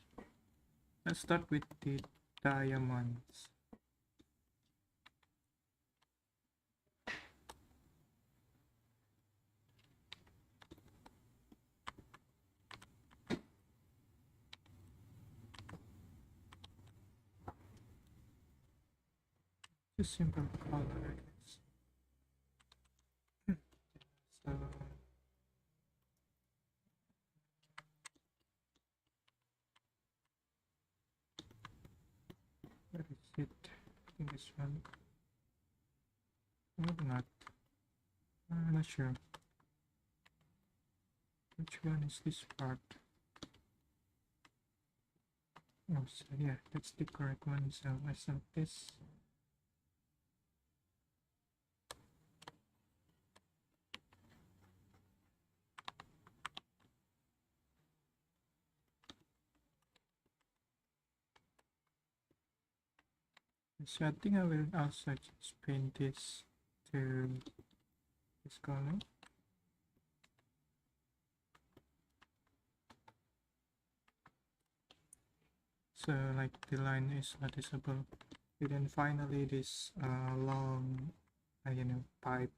let's start with the diamonds. Just simple color, I guess. So where is it? I think this one. Or not. I'm not sure. Which one is this part? Oh, so yeah, that's the correct one. So I sent this. So I think I will also just paint this to this color. So like the line is noticeable. And then finally this long, you know, pipe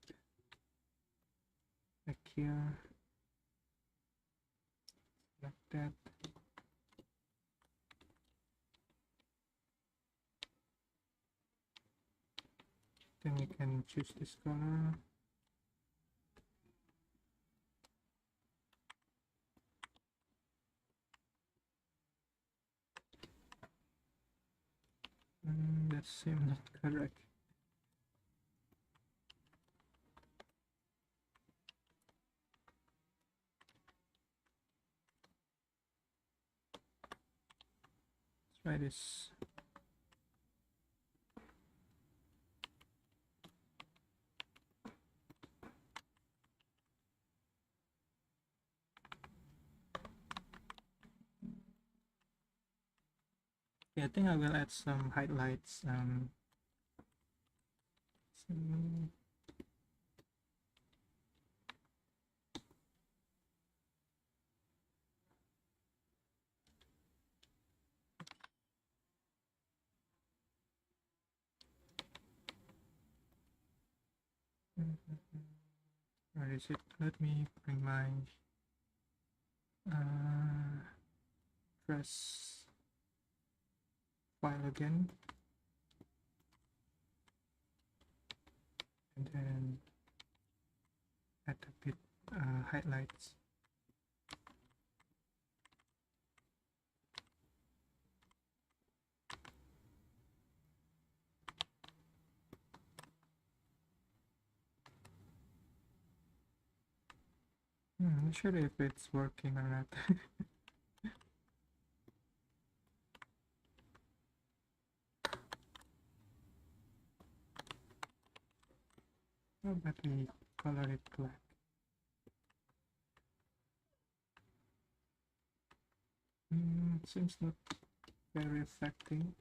back here, like that. Then you can choose this color. That seems not correct. Let's try this. Yeah, I think I will add some highlights. Some, where is it? Let me bring my press file again, and then add a bit highlights. I'm not sure if it's working or not. How about we color it black? Seems not very affecting.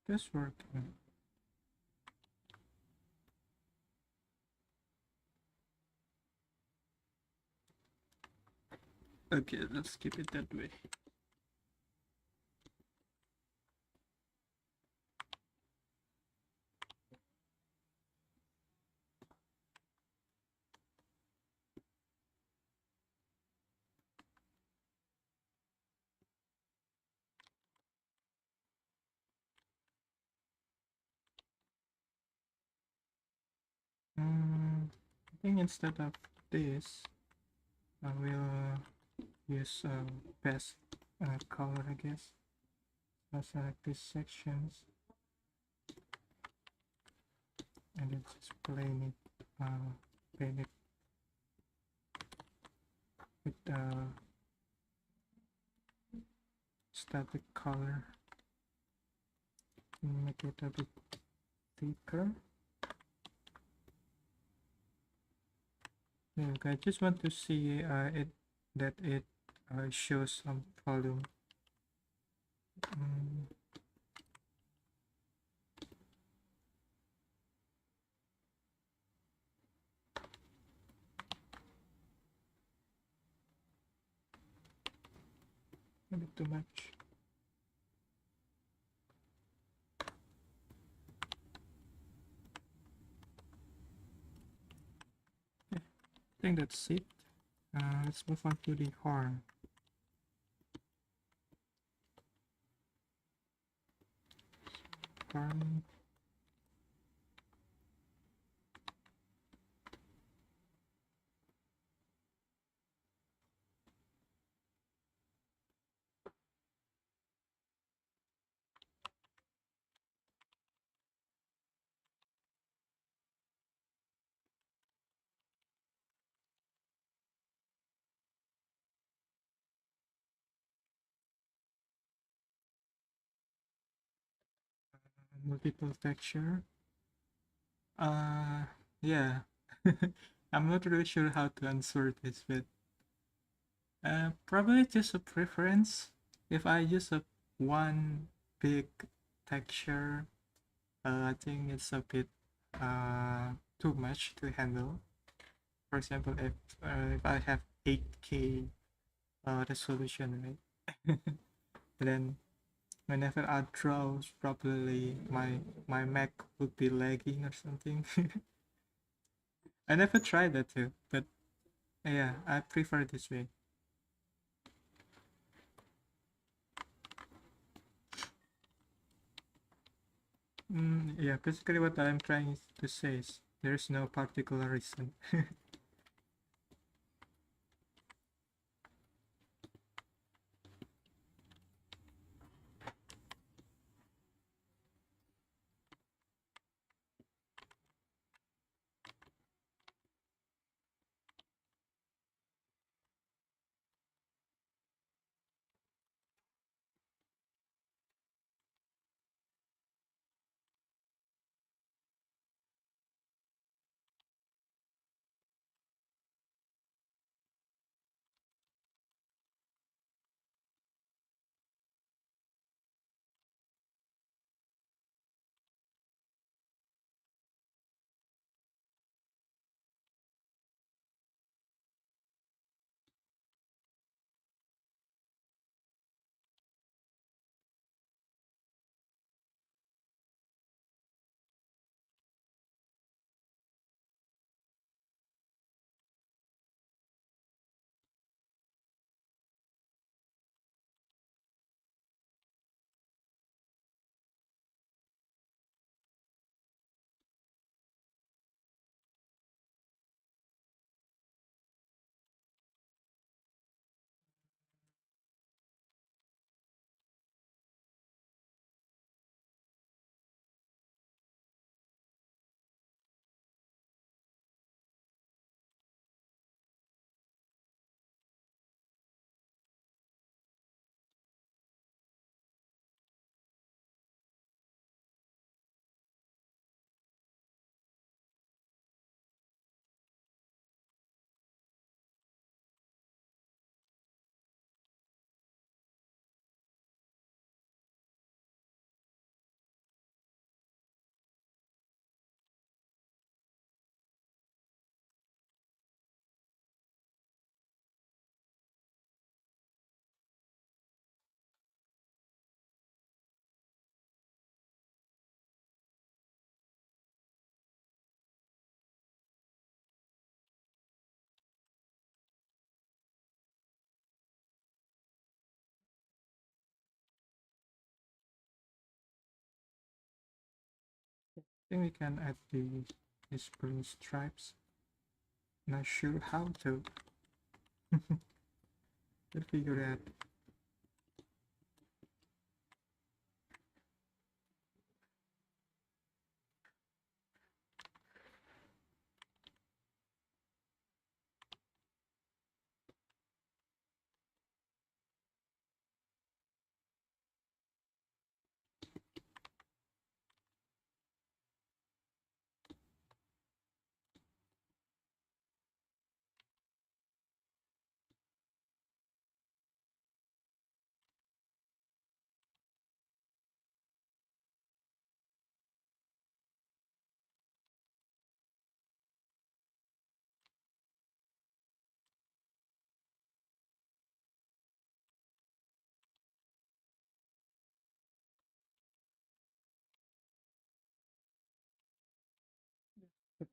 This working. Okay, let's keep it that way. I think instead of this, I will use best color, I guess. I'll select these sections and then just paint it with static color. Make it a bit thicker. Look, I just want to see that it shows some volume. A bit too much. think that's it. Let's move on to the horn. Horn. Multiple texture. Yeah. I'm not really sure how to answer this, but probably just a preference. If I use a one big texture, I think it's a bit too much to handle. For example, if I have 8K resolution, right? Then whenever I draw, probably my Mac would be lagging or something. I never tried that too, but yeah, I prefer this way. Yeah, basically what I'm trying to say is there's no particular reason. I think we can add these blue stripes. Not sure how to. We'll figure it out.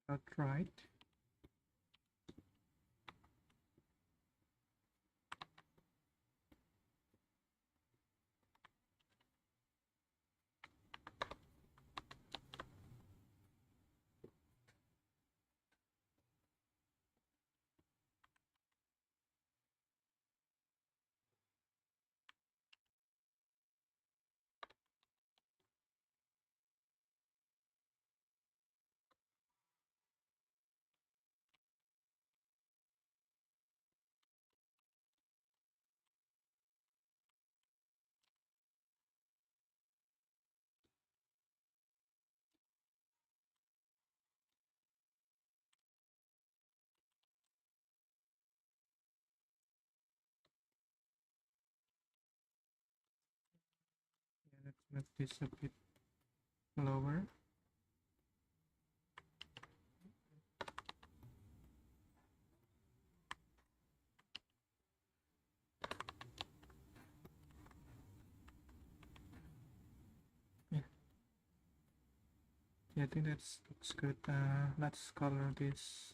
About right. Make this a bit lower. Yeah, I think that looks good. Let's color this.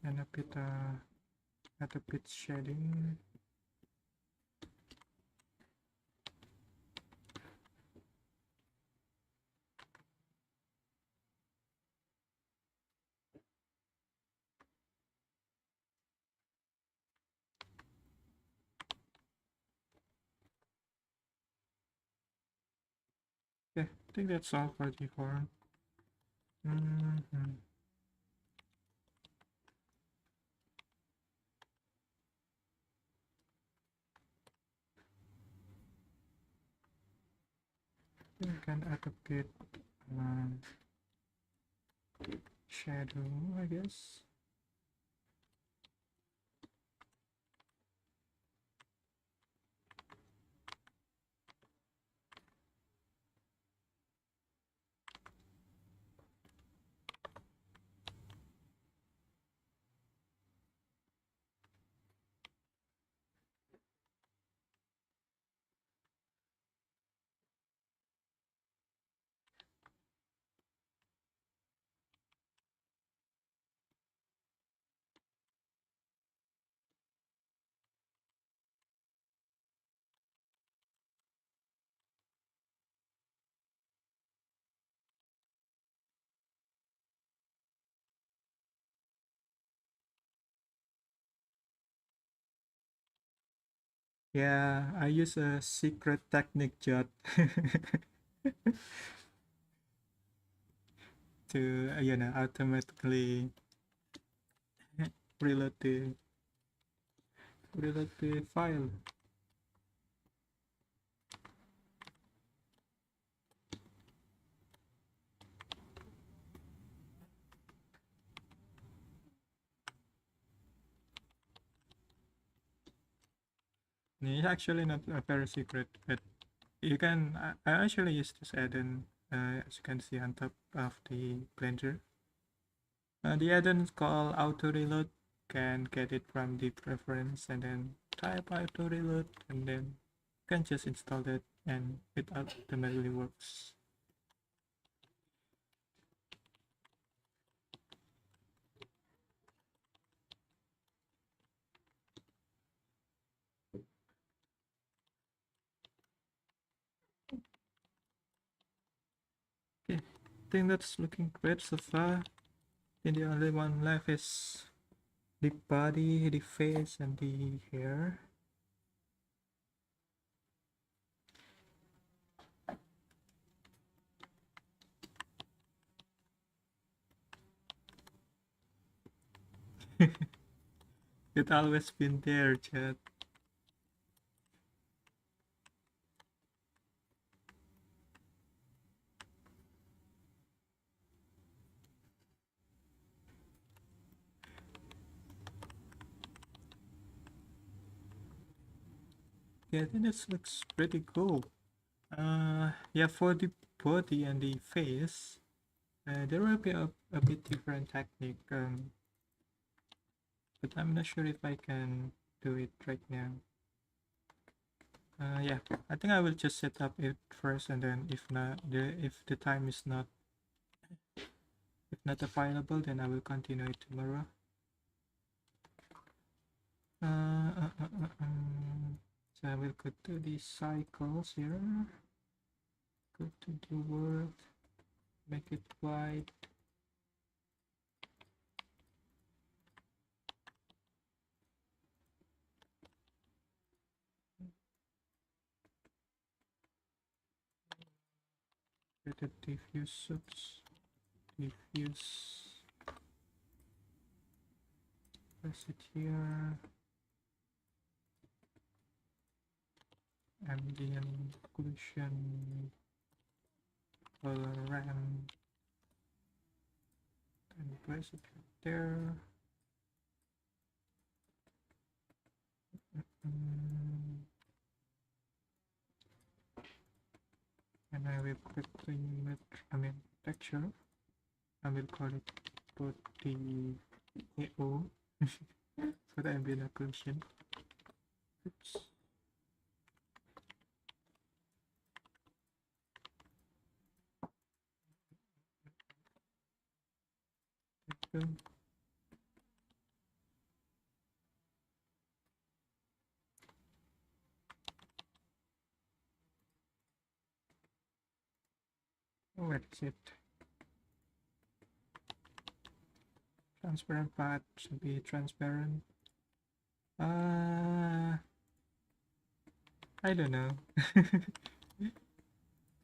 And a bit add a bit shading. Yeah, I think that's all for the horn. You can add a bit shadow, I guess. Yeah, I use a secret technique jot to automatically reload the file. It's actually not a very secret, but you can. I actually use this add-on, as you can see on top of the Blender. The add-on called auto reload. Can get it from the preference and then type auto reload, and then you can just install that and it automatically works. Okay, I think that's looking great so far. Then the only one left is the body, the face, and the hair. It always been there, chat. Yeah, I think this looks pretty cool. Yeah, for the body and the face, there will be a bit different technique, but I'm not sure if I can do it right now. Yeah, I think I will just set up it first, and then if the time is not available, then I will continue it tomorrow. So I will go to the cycles here. Go to the world, make it white. Get a diffuse subs, diffuse. Press it here. Ambient occlusion, color ramp. and place it right there. And I will click the texture. I will call it body AO for the ambient occlusion. Oops. There we go. Where is it? Transparent part should be transparent. I don't know.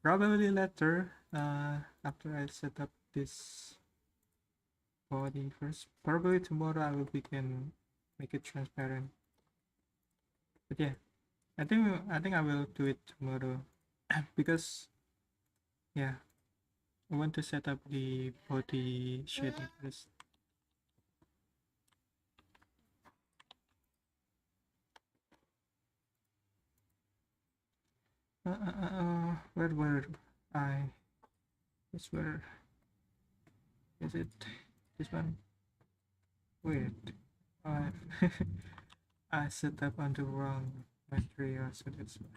Probably later, after I set up this body first. Probably tomorrow I will begin make it transparent. But yeah, I think I will do it tomorrow because yeah, I want to set up the body shading first. Where were I? Where is it? This one? Wait, I I set up on the wrong material, so that's why.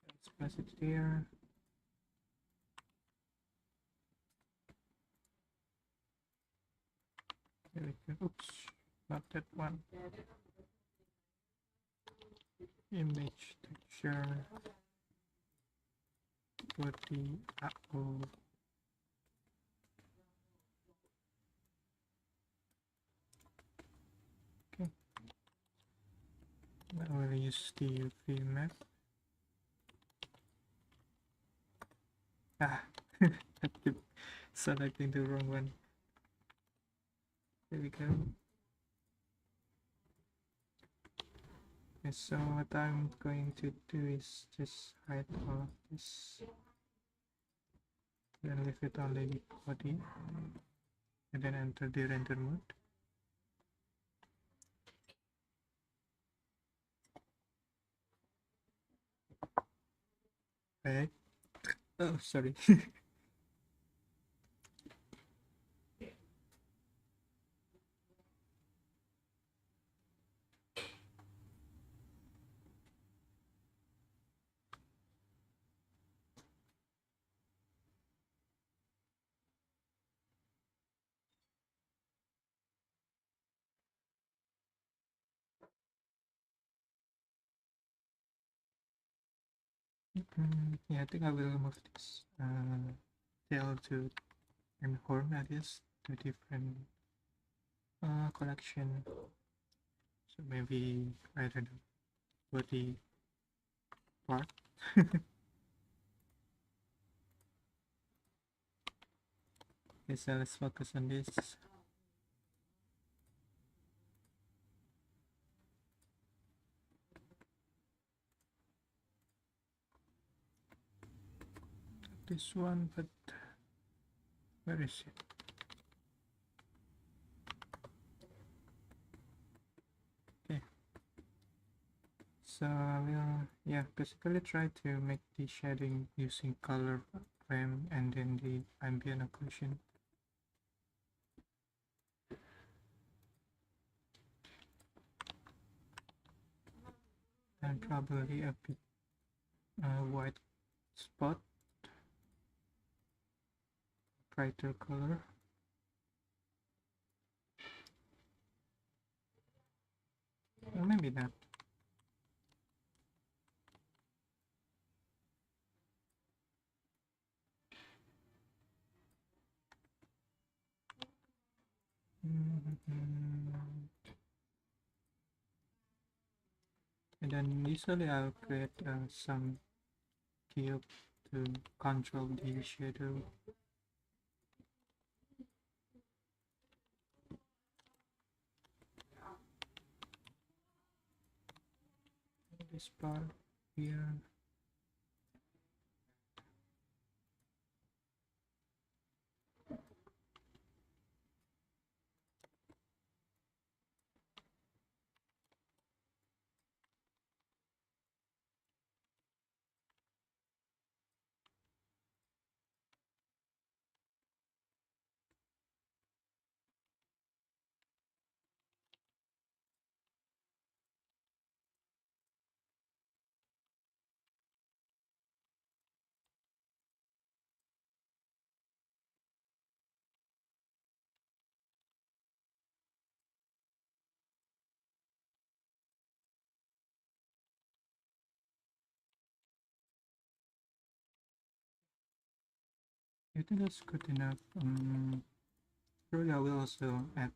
Let's press it there. There we go. Oops, not that one. Image texture. Body apple. Okay. Now we'll use the UV map. I keep selecting the wrong one. There we go. Okay, so what I'm going to do is just hide all of this. Then leave it only the body. And then enter the render mode. Right. Oh, sorry. Yeah, I think I will move this tail to and horn, I guess, to different collection. So maybe I don't know, body part. Okay, so let's focus on this. This one, but where is it? Okay. So I will, yeah, basically try to make the shading using color frame and then the ambient occlusion. And probably a bit white spot, brighter color. Or maybe not. And then usually I'll create some cube to control the shadow. This part here. I think that's good enough. Probably I will also add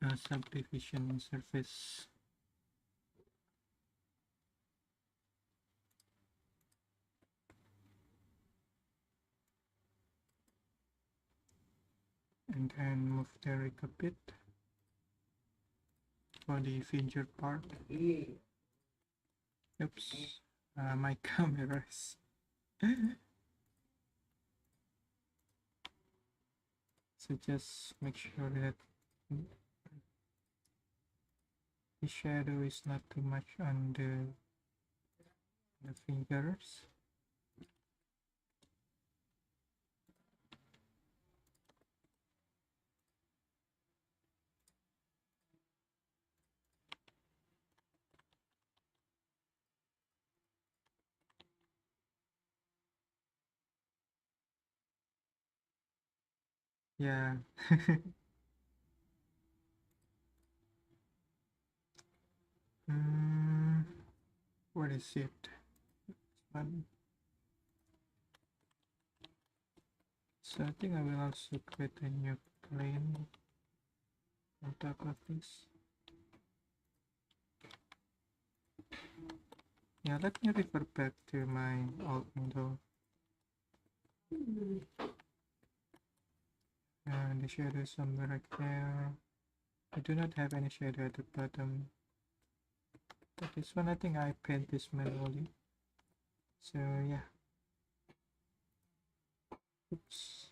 a subdivision surface. And then move the rig a bit for the finger part. Oops, my camera is so just make sure that the shadow is not too much on the fingers. Yeah. What is it? One. So I think I will also create a new plane on top of this. Yeah, let me refer back to my old model. And the shadow is somewhere right there. I do not have any shadow at the bottom. But this one, I think I paint this manually. So yeah. Oops.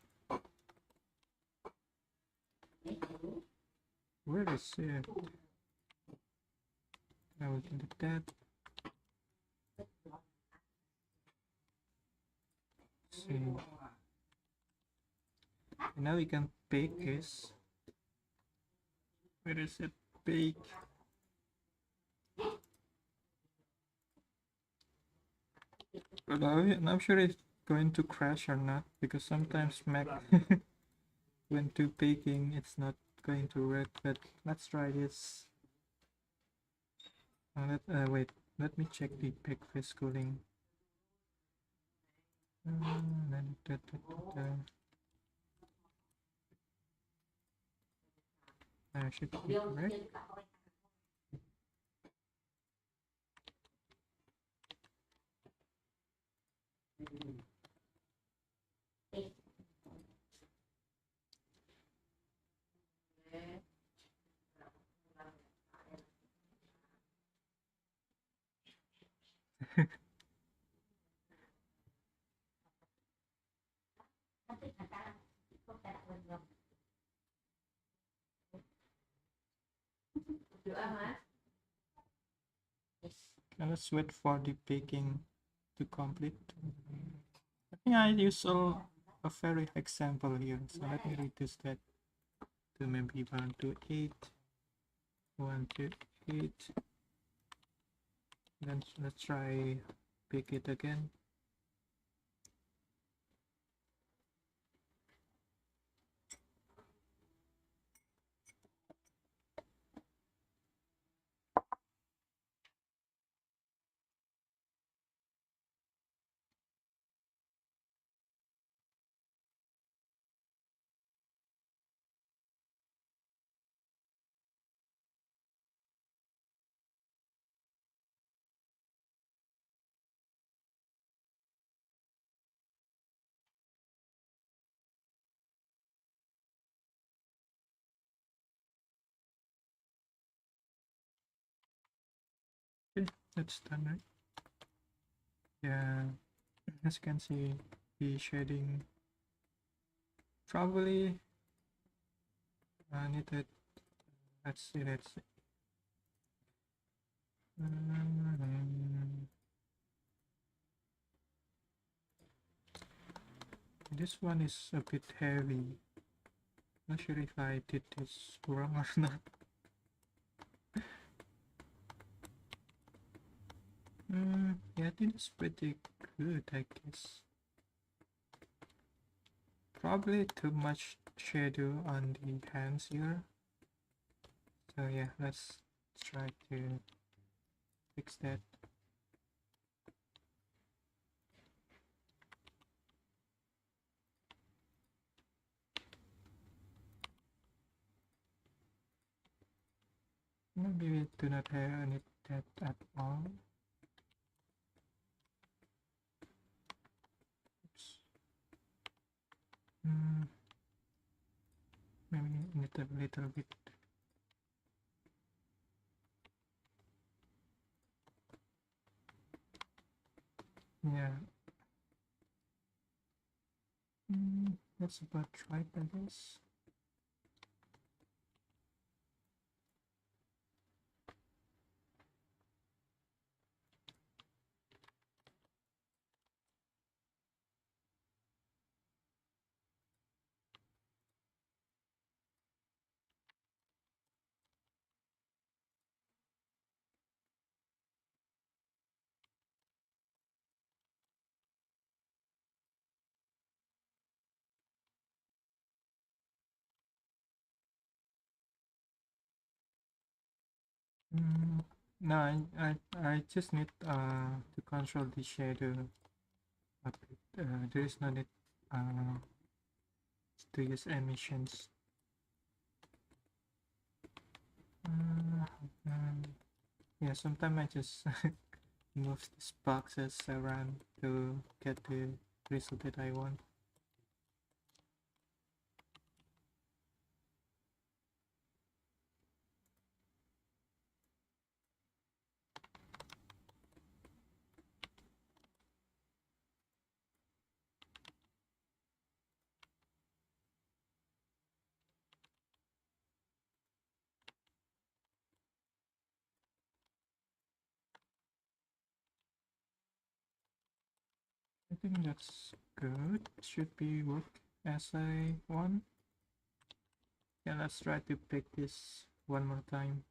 Where is it? I will delete that. See. And now we can bake this. Where is it? Bake. But I'm not sure it's going to crash or not, because sometimes Mac when to baking it's not going to work. But let's try this. Wait, let me check the Pypixy cooling. Should be correct. Let's wait for the baking to complete. I think I use a very example here, so let me reduce that to maybe 1 to 8, 1 to 8. Then let's try pick it again. Okay, that's done, right? Yeah, as you can see, the shading probably needed. Let's see. This one is a bit heavy. Not sure if I did this wrong or not. Yeah, I think it's pretty good, I guess. Probably too much shadow on the hands here. So yeah, let's try to fix that. maybe we do not have need that at all. Oops. Maybe need a little bit. Yeah. That's about right, I guess. No, I just need to control the shadow a bit. There is no need to use emissions. Yeah, sometimes I just move these boxes around to get the result that I want. I think that's good. Should be work as I want. Yeah, let's try to pick this one more time.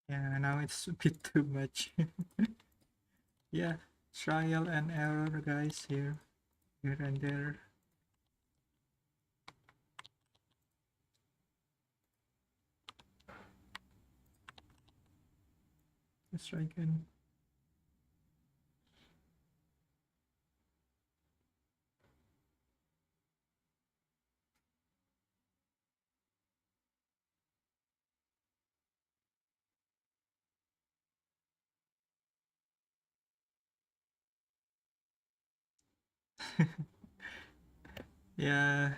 Yeah, now it's a bit too much. Yeah, trial and error, guys, here and there. Let's try again. Yeah,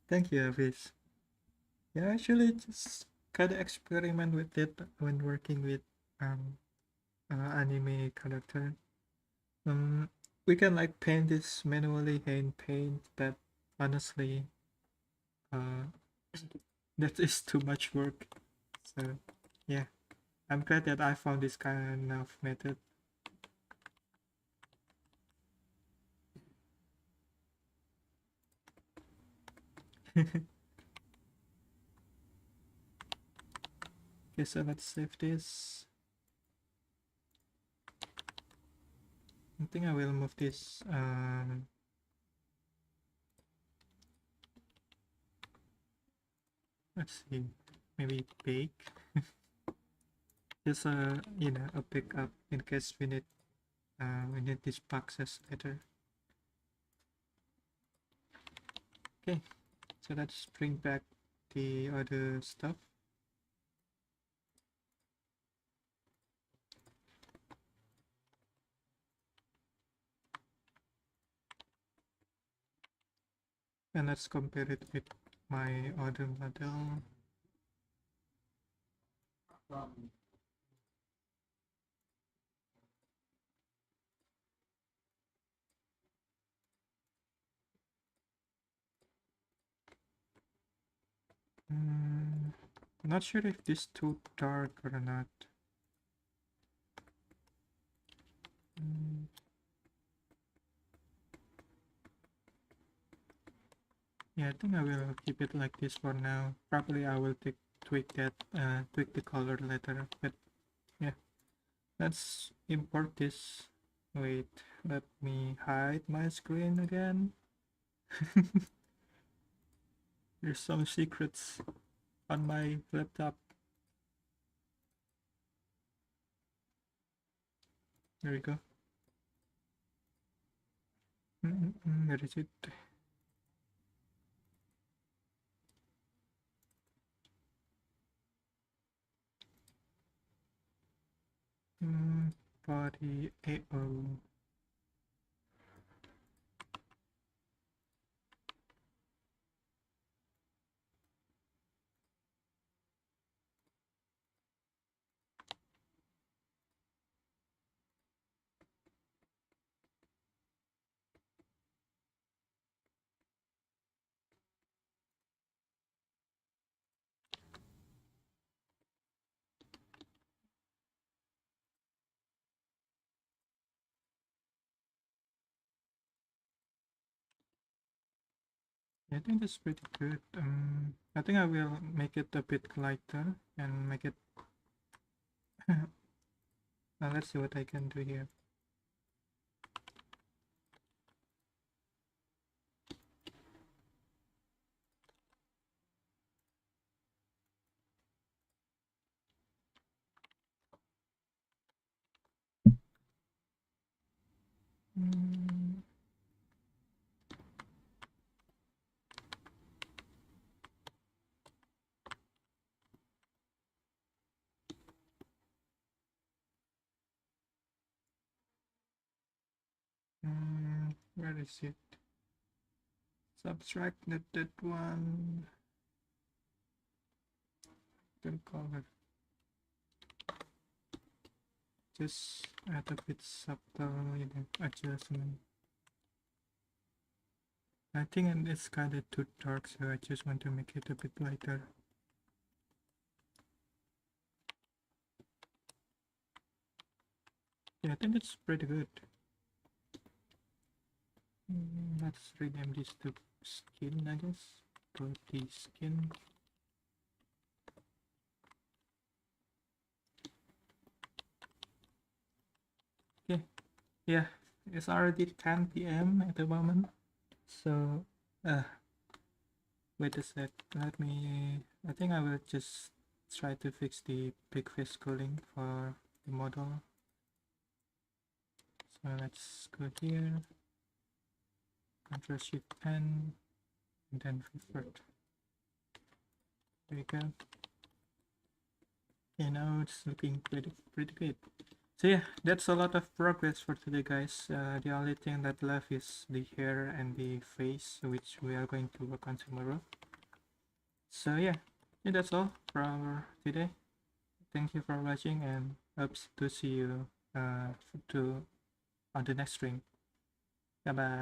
thank you, Avis. Yeah, actually, just kind of experiment with it when working with um anime character. We can like paint this manually hand paint, but honestly, uh, that is too much work. So, yeah, I'm glad that I found this kind of method. Okay, so let's save this. I think I will move this. Let's see, maybe bake. Just a backup in case we need these boxes later. Okay, so let's bring back the other stuff. And let's compare it with my other model. Not sure if this too dark or not. Yeah, I think I will keep it like this for now. Probably I will tweak the color later. But yeah, let's import this. Wait, let me hide my screen again. There's some secrets on my laptop. There we go. Where is it? Body AO. I think that's pretty good. I think I will make it a bit lighter and make it. Now let's see what I can do here. Mm, where is it? Subtract that one. Then color. Just add a bit subtle, adjustment. I think it's kind of too dark, so I just want to make it a bit lighter. Yeah, I think it's pretty good. Let's rename this to skin, I guess. Body skin. Okay, yeah, it's already 10 p.m. at the moment. So, wait a sec. I think I will just try to fix the big face cooling for the model. So let's go here. Control Shift N, and then revert. There we go. Okay, now it's looking pretty good. So yeah, that's a lot of progress for today, guys. The only thing that left is the hair and the face, which we are going to work on tomorrow. So yeah, that's all for today. Thank you for watching, and hope to see you on the next stream. Bye bye.